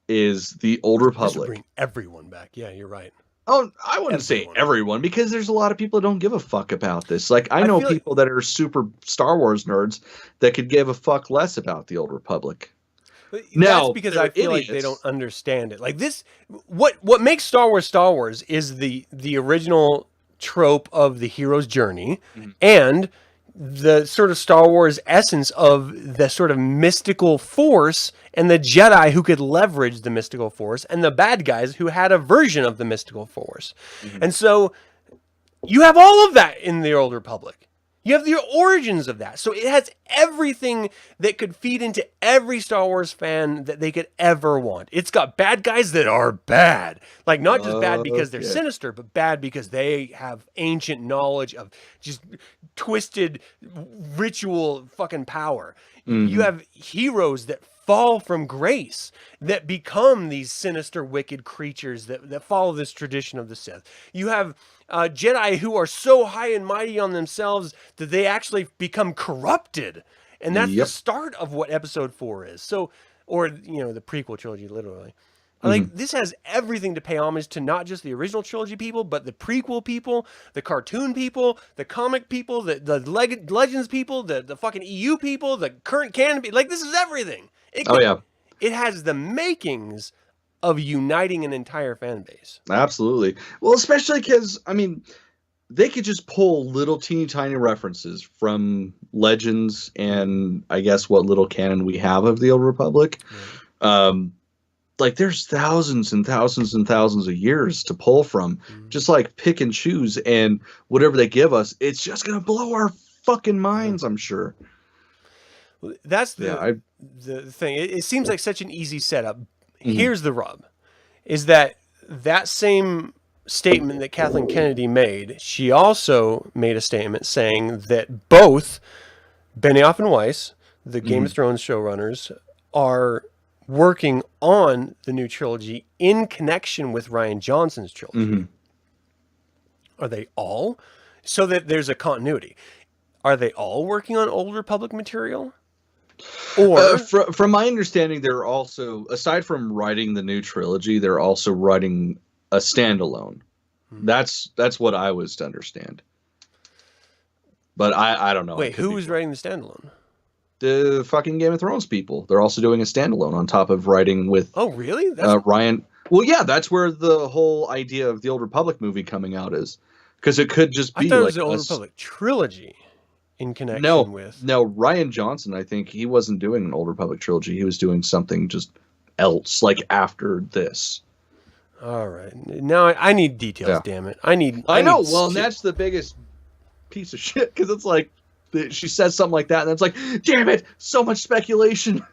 is The Old Republic. This would bring everyone back. Yeah, you're right. Oh, I wouldn't say everyone, because there's a lot of people that don't give a fuck about this. Like, I know people that are super Star Wars nerds that could give a fuck less about the Old Republic. That's because I feel like they don't understand it. Like this, what makes Star Wars is the original trope of the hero's journey and the sort of Star Wars essence of the sort of mystical force and the Jedi who could leverage the mystical force and the bad guys who had a version of the mystical force. And so you have all of that in the Old Republic. You have the origins of that. So it has everything that could feed into every Star Wars fan that they could ever want. It's got bad guys that are bad. Like, not just bad because they're sinister, but bad because they have ancient knowledge of just twisted ritual fucking power. You have heroes that fall from grace, that become these sinister, wicked creatures that follow this tradition of the Sith. You have Jedi who are so high and mighty on themselves that they actually become corrupted. And that's the start of what Episode 4 is. So, or, the prequel trilogy, literally. Like, this has everything to pay homage to not just the original trilogy people, but the prequel people, the cartoon people, the comic people, the Legends people, the fucking EU people, the current canon people. Like, this is everything. It has the makings of uniting an entire fan base. Absolutely. Well, especially because, I mean, they could just pull little teeny tiny references from Legends and I guess what little canon we have of the Old Republic. Like, there's thousands and thousands and thousands of years to pull from. Just like pick and choose, and whatever they give us, it's just going to blow our fucking minds, I'm sure. That's the thing. It seems like such an easy setup. Here's the rub, is that same statement that Kathleen Kennedy made, she also made a statement saying that both Benioff and Weiss, the Game of Thrones showrunners, are working on the new trilogy in connection with Rian Johnson's trilogy. Are they all? So that there's a continuity. Are they all working on Old Republic material? Or from my understanding, they're also, aside from writing the new trilogy, they're also writing a standalone. That's what I was to understand. But I don't know. Wait, who was writing the standalone? The fucking Game of Thrones people. They're also doing a standalone on top of writing with... Oh, really? Ryan... Well, yeah, that's where the whole idea of the Old Republic movie coming out is. Because it could just be I thought it was the Old Republic trilogy in connection with... No, Rian Johnson, I think, he wasn't doing an Old Republic trilogy. He was doing something just else, like after this. All right. Now I need details, damn it. I know, well, and that's the biggest piece of shit, because it's like, she says something like that, and it's like, damn it, so much speculation.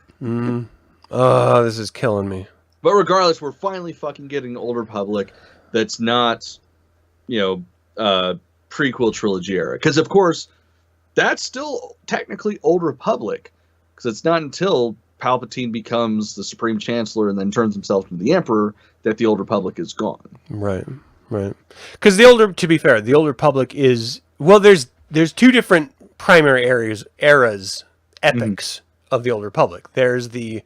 Oh, this is killing me. But regardless, we're finally fucking getting Old Republic that's not, prequel trilogy era. Because, of course, that's still technically Old Republic. Because it's not until Palpatine becomes the Supreme Chancellor and then turns himself into the Emperor that the Old Republic is gone. Right. Because to be fair, the Old Republic is... Well, there's two different primary eras, epics of the Old Republic. There's the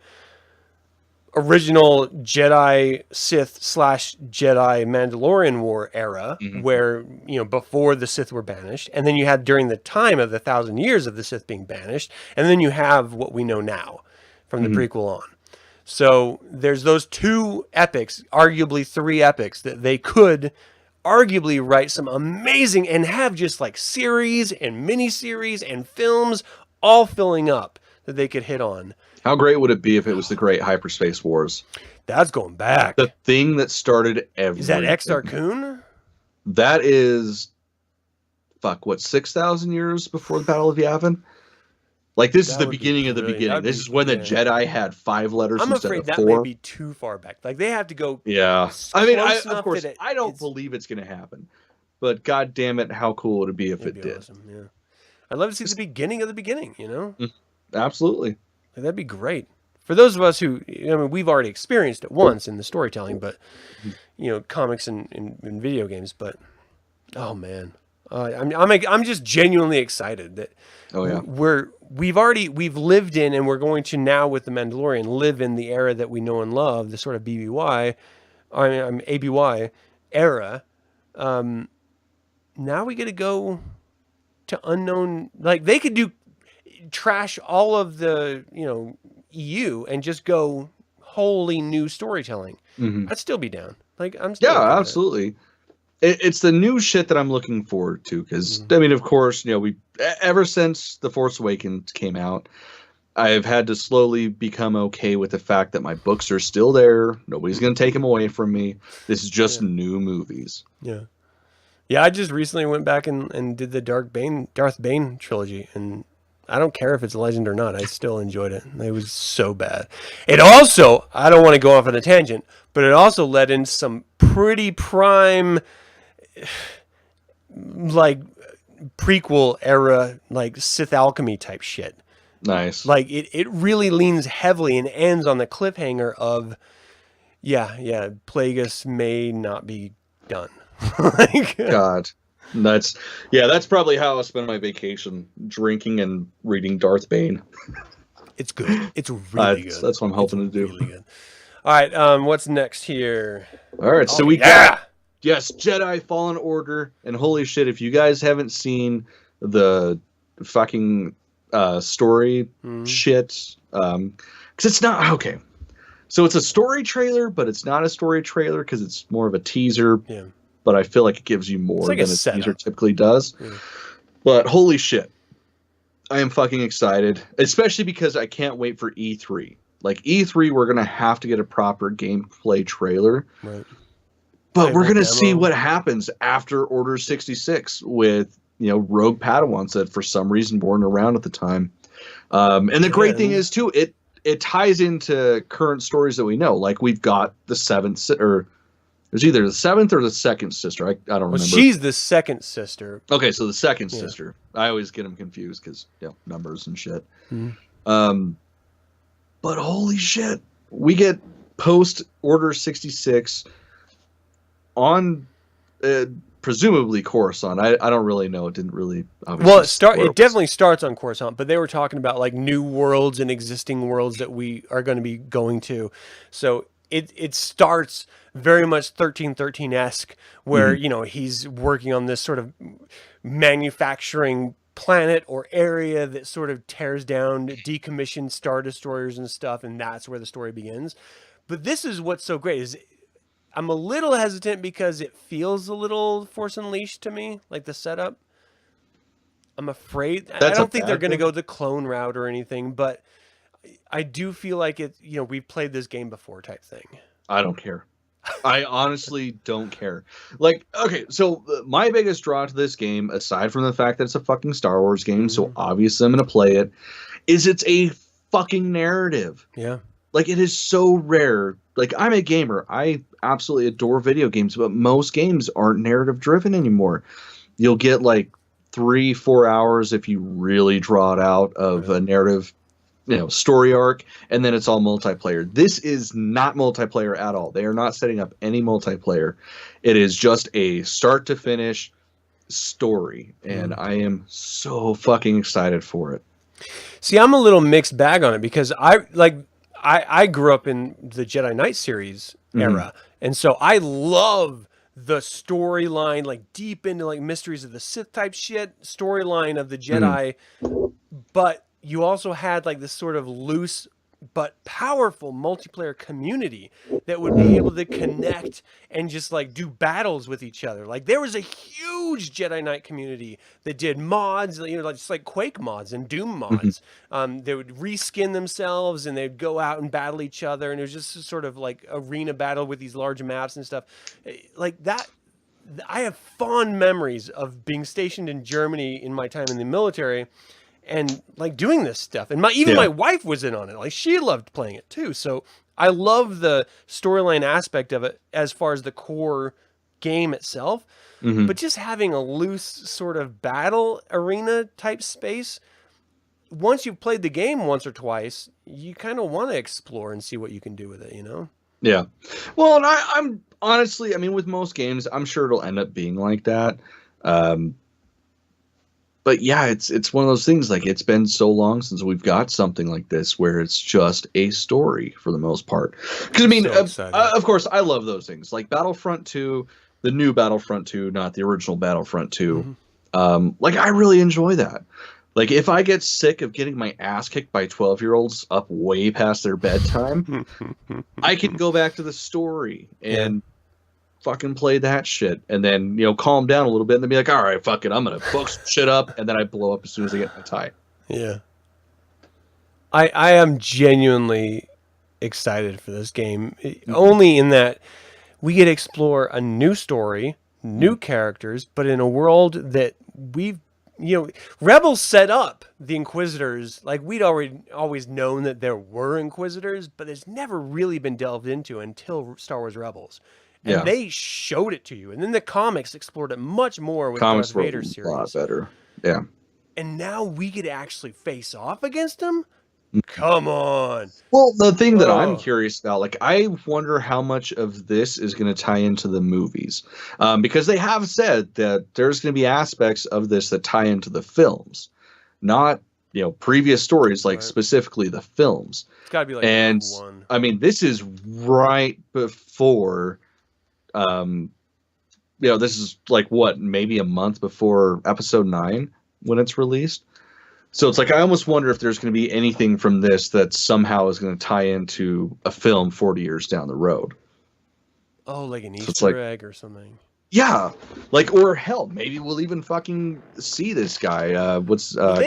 original Jedi Sith / Jedi Mandalorian War era, where, you know, before the Sith were banished, and then you had during the time of the 1,000 years of the Sith being banished, and then you have what we know now from the prequel on. So there's those two epics, arguably three epics, that they could arguably write some amazing and have just like series and mini-series and films all filling up that they could hit on. How great would it be if it was the Great Hyperspace Wars? That's going back. The thing that started everything. Is that Exar Kun? That is, fuck, what, 6,000 years before the Battle of Yavin? Like, this is the beginning of the beginning. This is when the Jedi had 5 letters instead of 4. I'm afraid that may be too far back. Like, they have to go. Yeah. I mean, of course, I don't believe it's going to happen. But god damn it, how cool would it be if it did? Awesome, yeah. I'd love to see the beginning of the beginning, you know? Absolutely. That'd be great. For those of us who, I mean, we've already experienced it once in the storytelling, but, you know, comics and video games, but, oh man. I'm just genuinely excited that we've lived in, and we're going to now with the Mandalorian live in the era that we know and love, the sort of ABY era. Now we get to go to unknown, like they could do trash all of the, you know, EU and just go wholly new storytelling. I'd still be down. Like I'm still absolutely. It's the new shit that I'm looking forward to because I mean, of course, you know, ever since The Force Awakens came out, I've had to slowly become okay with the fact that my books are still there. Nobody's going to take them away from me. This is just new movies. Yeah, I just recently went back and did the Darth Bane trilogy, and I don't care if it's a legend or not. I still enjoyed it. It was so bad. It also, I don't want to go off on a tangent, but it also led in some pretty prime, like, prequel era, like Sith alchemy type shit. Nice. Like, it really leans heavily and ends on the cliffhanger of, Plagueis may not be done. Like, God. That's probably how I spend my vacation, drinking and reading Darth Bane. It's good. It's really good. That's what I'm hoping to do. Really good. All right, what's next here? All right, so we got Jedi Fallen Order, and holy shit, if you guys haven't seen the fucking story shit, because it's not okay. So it's a story trailer, but it's not a story trailer because it's more of a teaser. Yeah. But I feel like it gives you more than a teaser typically does. Yeah. But holy shit, I am fucking excited, especially because I can't wait for E3. Like E3, we're gonna have to get a proper gameplay trailer. Right. But we're gonna see what happens after Order 66 with, you know, rogue Padawans that for some reason weren't around at the time. And the great thing is too, it ties into current stories that we know. Like we've got the seventh, or there's either the seventh or the second sister. I don't remember. She's the second sister. Okay, so the second sister. I always get them confused because, you know, numbers and shit. But holy shit, we get post Order 66 on presumably Coruscant. I don't really know. It didn't really. Well, it definitely starts on Coruscant, but they were talking about like new worlds and existing worlds that we are going to be going to. So it starts very much 1313-esque, where you know, he's working on this sort of manufacturing planet or area that sort of tears down decommissioned Star Destroyers and stuff, and that's where the story begins. But this is what's so great is I'm a little hesitant because it feels a little Force Unleashed to me, like the setup. I'm afraid. I don't think they're going to go the clone route or anything, but I do feel like it, you know, we've played this game before type thing. I don't care. I honestly don't care. Like, okay, so my biggest draw to this game, aside from the fact that it's a fucking Star Wars game, so obviously I'm going to play it, is it's a fucking narrative. Yeah. Like, it is so rare. Like, I'm a gamer. I absolutely adore video games, but most games aren't narrative driven anymore. You'll get like 3-4 hours if you really draw it out of a narrative, you know, story arc, and then it's all multiplayer. This is not multiplayer at all. They are not setting up any multiplayer. It is just a start to finish story, and I am so fucking excited for it. See, I'm a little mixed bag on it because I grew up in the Jedi Knight series era, and so I love the storyline, like deep into like Mysteries of the Sith type shit storyline of the Jedi. But you also had like this sort of loose but powerful multiplayer community that would be able to connect and just like do battles with each other. Like there was a huge Jedi Knight community that did mods, you know, like just like Quake mods and Doom mods. They would reskin themselves and they'd go out and battle each other, and it was just a sort of like arena battle with these large maps and stuff like that. I have fond memories of being stationed in Germany in my time in the military and like doing this stuff. And my wife was in on it. Like she loved playing it too. So I love the storyline aspect of it as far as the core game itself. But just having a loose sort of battle arena type space, once you've played the game once or twice, you kind of want to explore and see what you can do with it, you know? Yeah. Well, and I'm honestly, I mean, with most games, I'm sure it'll end up being like that. But yeah, it's one of those things, like it's been so long since we've got something like this where it's just a story for the most part. Because I mean, So of course, I love those things like Battlefront 2, the new Battlefront 2, not the original Battlefront 2. Like I really enjoy that. Like if I get sick of getting my ass kicked by 12-year-olds up way past their bedtime, I can go back to the story and fucking play that shit, and then, you know, calm down a little bit and then be like, all right, fuck it, I'm gonna book some shit up, and then I blow up as soon as I get my tie. Yeah. I am genuinely excited for this game, only in that we get to explore a new story, new characters, but in a world that we've, you know, Rebels set up the Inquisitors. Like we'd already always known that there were Inquisitors, but it's never really been delved into until Star Wars Rebels. And they showed it to you. And then the comics explored it much more with Comics Darth Vader series. A lot better. Yeah. And now we could actually face off against them? Come on. Well, the thing that I'm curious about, like, I wonder how much of this is going to tie into the movies. Because they have said that there's going to be aspects of this that tie into the films. Not, you know, previous stories, like specifically the films. It's got to be like and one. I mean, this is right before... you know, this is like what, maybe a month before episode 9 when it's released. So it's like, I almost wonder if there's going to be anything from this that somehow is going to tie into a film 40 years down the road. Oh, like an Easter egg or something. Yeah. Like, or hell, maybe we'll even fucking see this guy.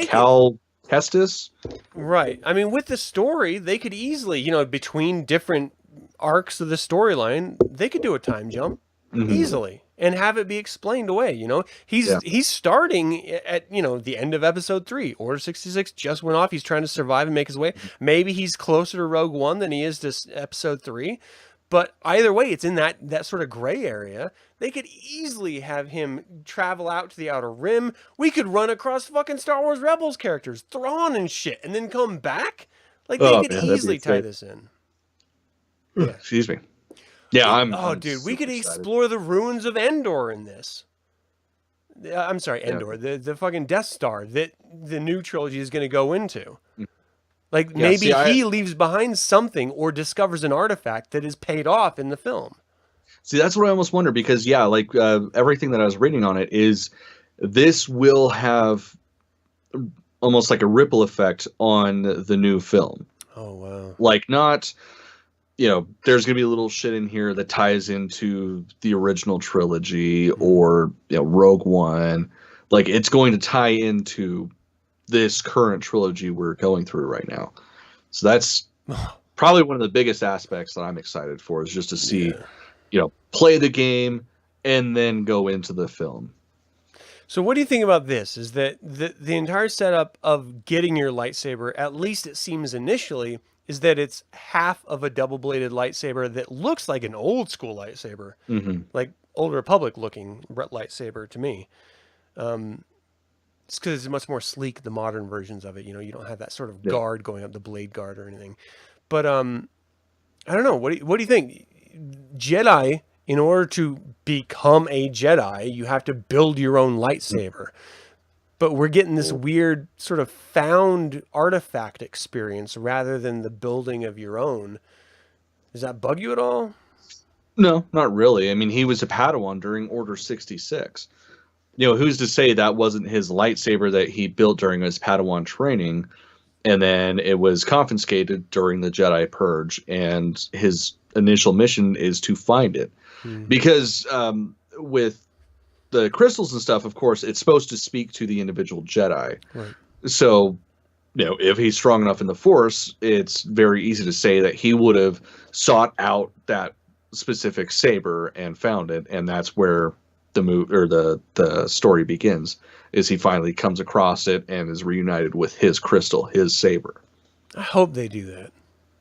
Cal Kestis? Right. I mean, with the story, they could easily, you know, between different arcs of the storyline, they could do a time jump easily and have it be explained away. You know, he's starting at, you know, the end of episode 3. Order 66 just went off. He's trying to survive and make his way. Maybe he's closer to Rogue One than he is to episode 3. But either way, it's in that sort of gray area. They could easily have him travel out to the Outer Rim. We could run across fucking Star Wars Rebels characters, Thrawn and shit, and then come back. Like they could easily tie this in. Yeah. Excuse me. Yeah, dude, we could explore the ruins of Endor in this. I'm sorry, Endor, the fucking Death Star that the new trilogy is going to go into. Like maybe he leaves behind something or discovers an artifact that is paid off in the film. See, that's what I almost wonder, because like everything that I was reading on it is this will have almost like a ripple effect on the new film. Oh wow! Like not. You know, there's going to be a little shit in here that ties into the original trilogy or, you know, Rogue One. Like, it's going to tie into this current trilogy we're going through right now. So that's probably one of the biggest aspects that I'm excited for, is just to see, you know, play the game and then go into the film. So what do you think about this? Is that the entire setup of getting your lightsaber, at least it seems initially, is that it's half of a double-bladed lightsaber that looks like an old-school lightsaber, like Old Republic looking lightsaber to me. It's because it's much more sleek, the modern versions of it. You know, you don't have that sort of guard going up, the blade guard or anything. But I don't know. What do you think? Jedi in order to become a Jedi, you have to build your own lightsaber. But we're getting this weird sort of found artifact experience rather than the building of your own. Does that bug you at all? No, not really. I mean, he was a Padawan during Order 66. You know, who's to say that wasn't his lightsaber that he built during his Padawan training, and then it was confiscated during the Jedi Purge, and his initial mission is to find it. Because with the crystals and stuff, of course, it's supposed to speak to the individual Jedi. Right. So, you know, if he's strong enough in the Force, it's very easy to say that he would have sought out that specific saber and found it, and that's where the story begins. Is he finally comes across it and is reunited with his crystal, his saber. I hope they do that.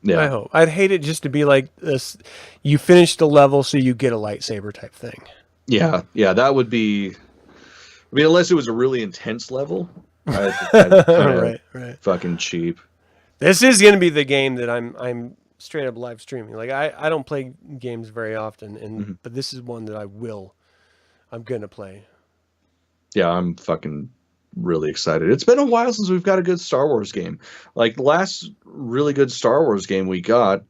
Yeah, I hope. I'd hate it just to be like this. You finished a level, so you get a lightsaber type thing. Yeah, that would be. I mean, unless it was a really intense level, right. Fucking cheap. This is going to be the game that I'm straight up live streaming. Like I don't play games very often, and but this is one that I'm gonna play. Yeah, I'm fucking really excited. It's been a while since we've got a good Star Wars game. Like the last really good Star Wars game we got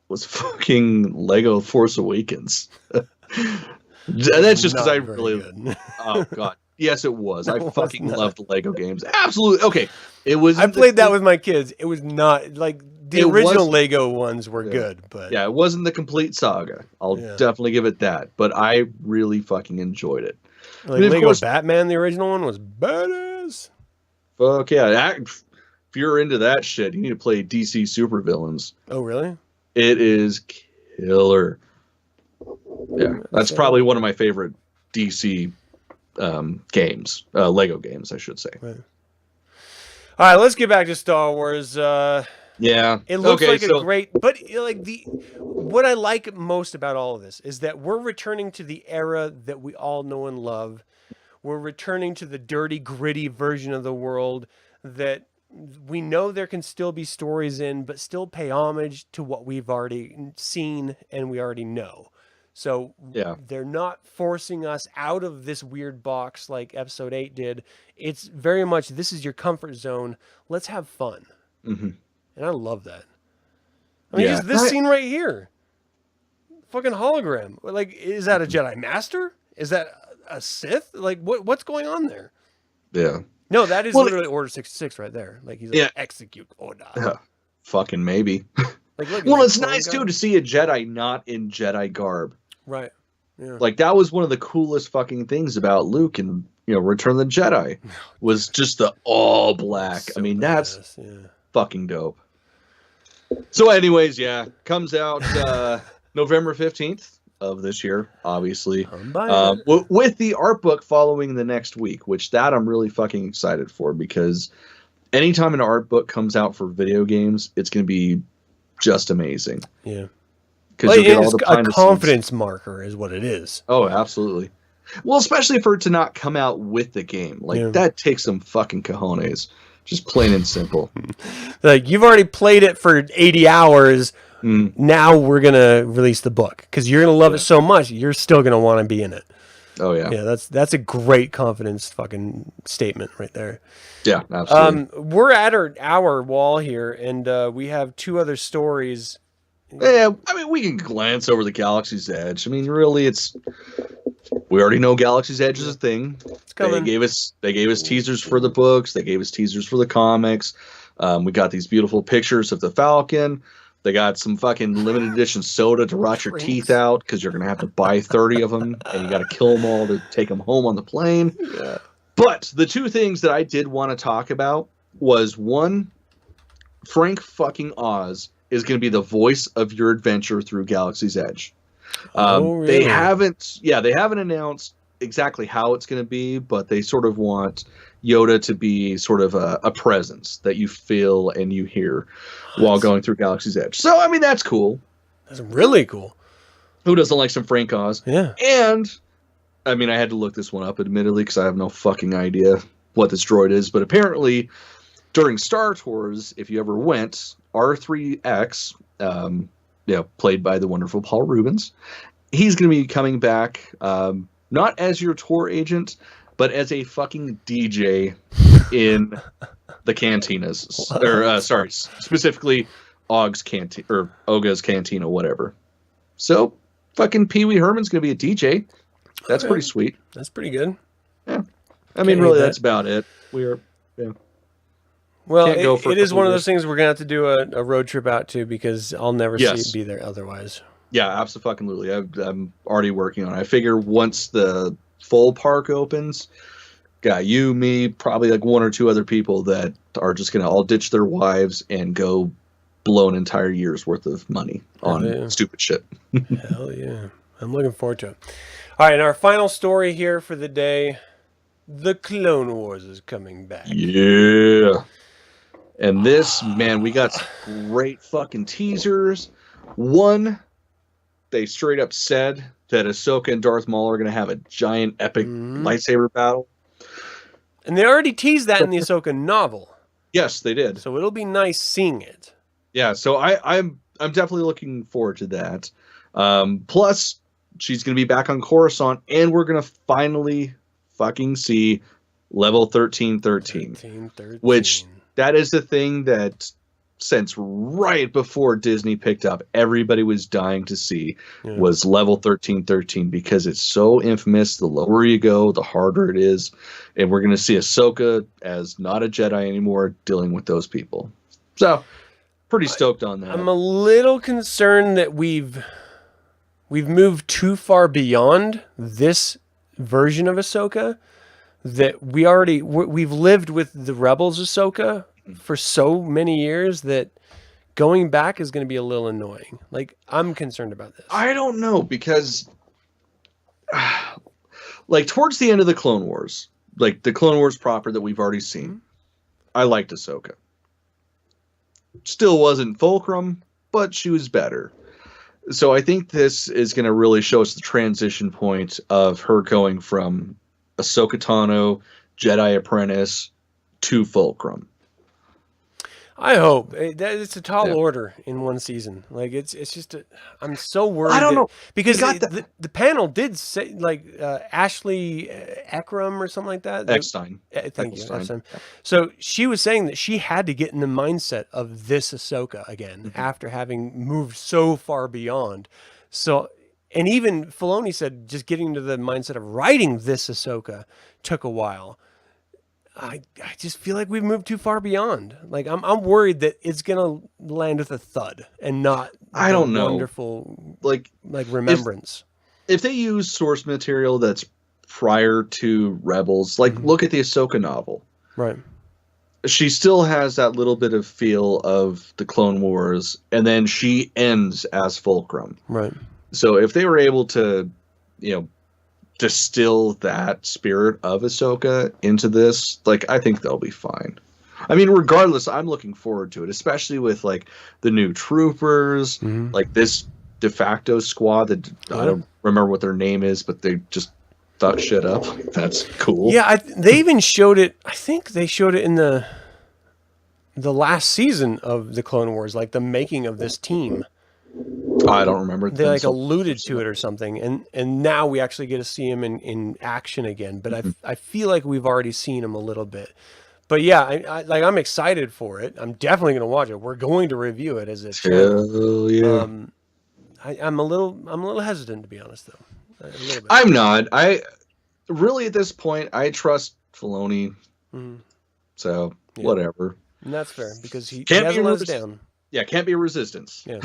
was fucking Lego Force Awakens. That's just because I really good. Oh god, yes it was. I fucking loved Lego games. Absolutely. Okay, it was. I played that with my kids. It was not like the original Lego ones were good, but yeah, it wasn't the complete saga. I'll definitely give it that. But I really fucking enjoyed it. Like, I mean, Lego Batman, the original one, was badass. Fuck yeah! If you're into that shit, you need to play DC Supervillains. Oh really? It is killer. Yeah, that's probably one of my favorite DC games, Lego games, I should say. Right. All right, let's get back to Star Wars. Yeah, it looks like a great, but like what I like most about all of this is that we're returning to the era that we all know and love. We're returning to the dirty, gritty version of the world that we know there can still be stories in, but still pay homage to what we've already seen and we already know. So they're not forcing us out of this weird box like Episode 8 did. It's very much, this is your comfort zone. Let's have fun. And I love that. I mean, just this scene right here. Fucking hologram. Like, is that a Jedi Master? Is that a Sith? Like, what's going on there? Yeah. No, that is literally Order 66 right there. Like, he's like, execute Order. Fucking maybe. Like, look, well, it's nice, too, to see a Jedi not in Jedi garb. Right. Yeah. Like, that was one of the coolest fucking things about Luke and, you know, Return of the Jedi was just the all black. So I mean, that's fucking dope. So anyways, comes out November 15th of this year, obviously. With the art book following the next week, which that I'm really fucking excited for, because anytime an art book comes out for video games, it's going to be just amazing. Yeah. Because you get all the a confidence marker is what it is. Oh, absolutely. Well, especially for it to not come out with the game. Like, that takes some fucking cojones. Just plain and simple. Like, you've already played it for 80 hours. Now we're going to release the book. Because you're going to love it so much, you're still going to want to be in it. Oh, yeah. Yeah, that's a great confidence fucking statement right there. Yeah, absolutely. We're at our hour wall here, and we have two other stories. Yeah, I mean, we can glance over the Galaxy's Edge. I mean, really, we already know Galaxy's Edge is a thing. It's coming. They gave us teasers for the books. They gave us teasers for the comics. We got these beautiful pictures of the Falcon. They got some fucking limited edition soda to rot your teeth out because you're gonna have to buy 30 of them, and you got to kill them all to take them home on the plane. Yeah. But the two things that I did want to talk about was, one, Frank fucking Oz is going to be the voice of your adventure through Galaxy's Edge. Really? They haven't announced exactly how it's going to be, but they sort of want Yoda to be sort of a presence that you feel and you hear while going through Galaxy's Edge. So, I mean, that's cool. That's really cool. Who doesn't like some Frank Oz? Yeah. And, I mean, I had to look this one up, admittedly, because I have no fucking idea what this droid is, but apparently during Star Tours, if you ever went, R3X, played by the wonderful Paul Rubens, he's going to be coming back, not as your tour agent, but as a fucking DJ in the cantinas. Or, sorry, specifically Og's Cantina, or Oga's Cantina, whatever. So, fucking Pee Wee Herman's going to be a DJ. That's pretty sweet. That's pretty good. Yeah. I mean, really, that's about it. Yeah. Well, it is one of those things we're going to have to do a road trip out to, because I'll never be there otherwise. Yeah, absolutely. I'm already working on it. I figure once the full park opens, you, me, probably like one or two other people that are just going to all ditch their wives and go blow an entire year's worth of money on stupid shit. Hell yeah. I'm looking forward to it. All right, and our final story here for the day, the Clone Wars is coming back. Yeah. And this, man, we got some great fucking teasers. One, they straight up said that Ahsoka and Darth Maul are going to have a giant epic lightsaber battle. And they already teased that in the Ahsoka novel. Yes, they did. So it'll be nice seeing it. Yeah, so I'm definitely looking forward to that. Plus, she's going to be back on Coruscant, and we're going to finally fucking see level 1313. Which, that is the thing that, since right before Disney picked up, everybody was dying to see, was level 1313, because it's so infamous. The lower you go, the harder it is. And we're going to see Ahsoka as not a Jedi anymore, dealing with those people. So, pretty stoked on that. I'm a little concerned that we've moved too far beyond this version of Ahsoka, that we've lived with the Rebels Ahsoka for so many years that going back is going to be a little annoying. Like, I'm concerned about this. I don't know, because like towards the end of the Clone Wars, like the Clone Wars proper that we've already seen, I liked Ahsoka. Still wasn't Fulcrum, but she was better. So I think this is going to really show us the transition point of her going from Ahsoka Tano, Jedi Apprentice, to Fulcrum. I hope that it's a tall order in one season. Like it's just I'm so worried. I don't know, because the panel did say, like, Ashley Ekram or something like that. Eckstein. Thank you. Eckstein. So she was saying that she had to get in the mindset of this Ahsoka again after having moved so far beyond. So, and even Filoni said just getting into the mindset of writing this Ahsoka took a while. I just feel like we've moved too far beyond. Like, I'm worried that it's gonna land with a thud and not wonderful like remembrance. If they use source material that's prior to Rebels, like look at the Ahsoka novel. Right. She still has that little bit of feel of the Clone Wars, and then she ends as Fulcrum. Right. So if they were able to, distill that spirit of Ahsoka into this, like, I think they'll be fine. I mean, regardless, I'm looking forward to it, especially with like the new troopers, like this de facto squad that I don't remember what their name is, but they just thought shit up. That's cool. Yeah, they even showed it. I think they showed it in the last season of the Clone Wars, like the making of this team. I don't remember. They like alluded to it or something, and now we actually get to see him in action again. But I feel like we've already seen him a little bit. But yeah, I'm excited for it. I'm definitely going to watch it. We're going to review it as a channel. Yeah. I'm a little hesitant, to be honest, though. A little bit. I'm not. I really, at this point, I trust Filoni. So whatever. And that's fair, because he hasn't let us down. Yeah, can't be a Resistance. Yeah.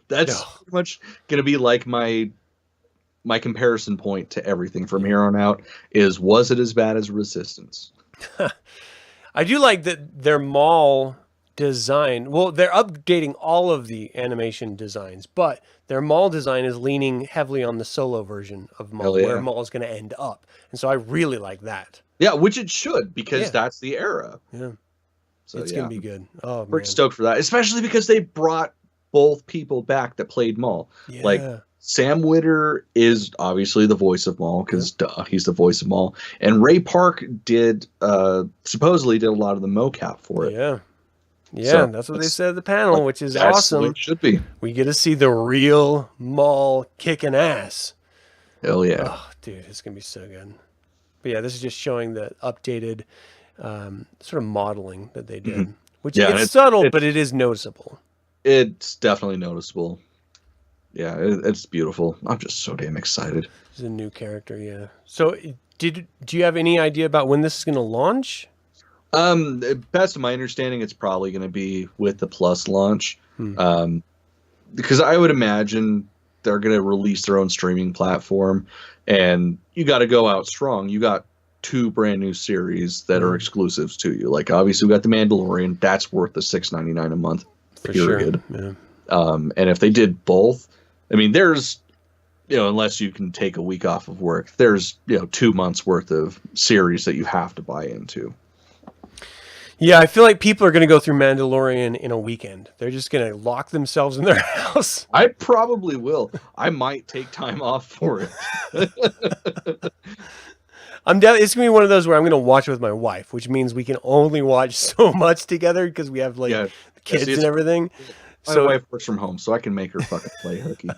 That's pretty much going to be like my comparison point to everything from here on out is, was it as bad as Resistance? I do like that their Maul design. Well, they're updating all of the animation designs, but their Maul design is leaning heavily on the Solo version of Maul, where Maul is going to end up. And so I really like that. Yeah, which it should, because that's the era. Yeah. So it's going to be good. Oh, pretty stoked for that, especially because they brought both people back that played Maul. Yeah. Like, Sam Witter is obviously the voice of Maul, because he's the voice of Maul. And Ray Park supposedly did a lot of the mocap for it. Yeah. Yeah, So that's what they said at the panel, which is that's the way awesome. it should be. We get to see the real Maul kicking ass. Hell yeah. Oh, dude, it's going to be so good. But yeah, this is just showing the updated sort of modeling that they did. Which it's subtle, but it is noticeable. It's definitely noticeable. Yeah, it's beautiful. I'm just so damn excited. It's a new character, yeah. So do you have any idea about when this is going to launch? Best of my understanding, it's probably going to be with the Plus launch. Because I would imagine they're going to release their own streaming platform, and you got to go out strong. You got 2 brand new series that are exclusives to you. Like, obviously, we got The Mandalorian. That's worth the $6.99 a month. Period. Sure. Yeah. And if they did both, I mean, there's, unless you can take a week off of work, there's, 2 months worth of series that you have to buy into. Yeah, I feel like people are going to go through Mandalorian in a weekend. They're just going to lock themselves in their house. I probably will. I might take time off for it. It's going to be one of those where I'm going to watch it with my wife, which means we can only watch so much together because we have kids and everything. My wife works from home, so I can make her fucking play hooky.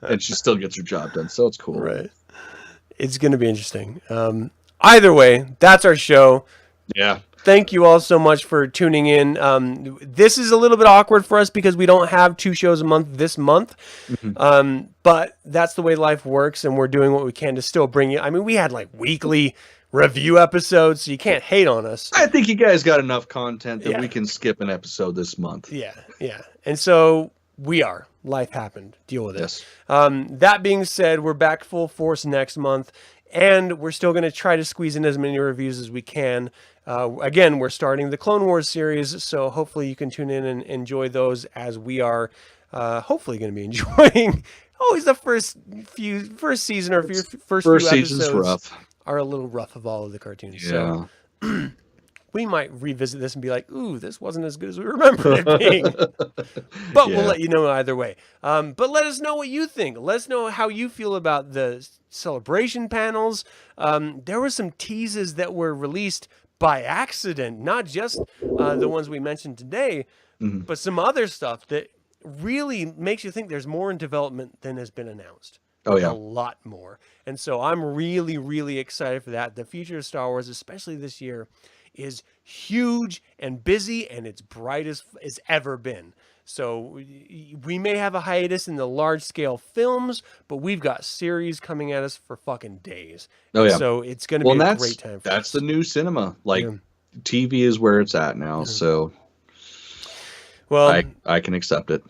And she still gets her job done, so it's cool. Right. It's going to be interesting. Either way, that's our show. Yeah. Thank you all so much for tuning in. This is a little bit awkward for us because we don't have 2 shows a month this month. But that's the way life works, and we're doing what we can to still bring you. I mean, we had weekly review episodes, so you can't hate on us. I think you guys got enough content that we can skip an episode this month. Yeah. And so we are. Life happened. Deal with it. Yes. That being said, we're back full force next month, and we're still going to try to squeeze in as many reviews as we can. Again, we're starting the Clone Wars series, so hopefully you can tune in and enjoy those as we are hopefully going to be enjoying. Always the first season or first few season's episodes rough. Are a little rough of all of the cartoons. Yeah. So we might revisit this and be like, ooh, this wasn't as good as we remember it being. But we'll let you know either way. But let us know what you think. Let us know how you feel about the celebration panels. There were some teases that were released by accident, not just the ones we mentioned today, but some other stuff that really makes you think there's more in development than has been announced. Oh, yeah. A lot more. And so I'm really, really excited for that. The future of Star Wars, especially this year, is huge and busy, and it's bright as ever been. So we may have a hiatus in the large-scale films, but we've got series coming at us for fucking days. Oh, yeah. So it's going to be a great time for us. That's the new cinema. TV is where it's at now, so I can accept it.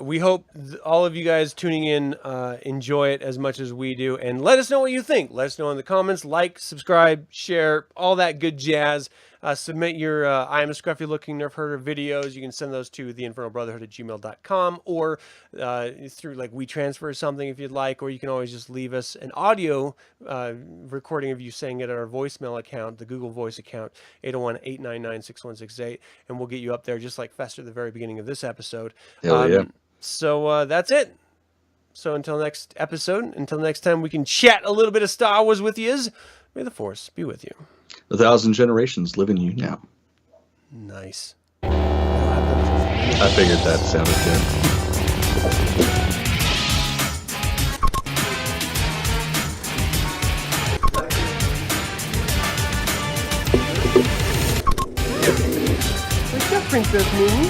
We hope all of you guys tuning in enjoy it as much as we do, and let us know what you think. Let us know in the comments. Like, subscribe, share, all that good jazz. Submit your I am a Scruffy Looking Nerf Herder videos. You can send those to theinfernalbrotherhood@gmail.com, or through WeTransfer or something if you'd like, or you can always just leave us an audio recording of you saying it at our voicemail account, the Google Voice account, 801-899-6168, and we'll get you up there just like Fester at the very beginning of this episode. So that's it. So until next episode, until next time we can chat a little bit of Star Wars with you, may the Force be with you. 1,000 generations live in you now. Nice. I figured that sounded good. What's up, Princess Mimi?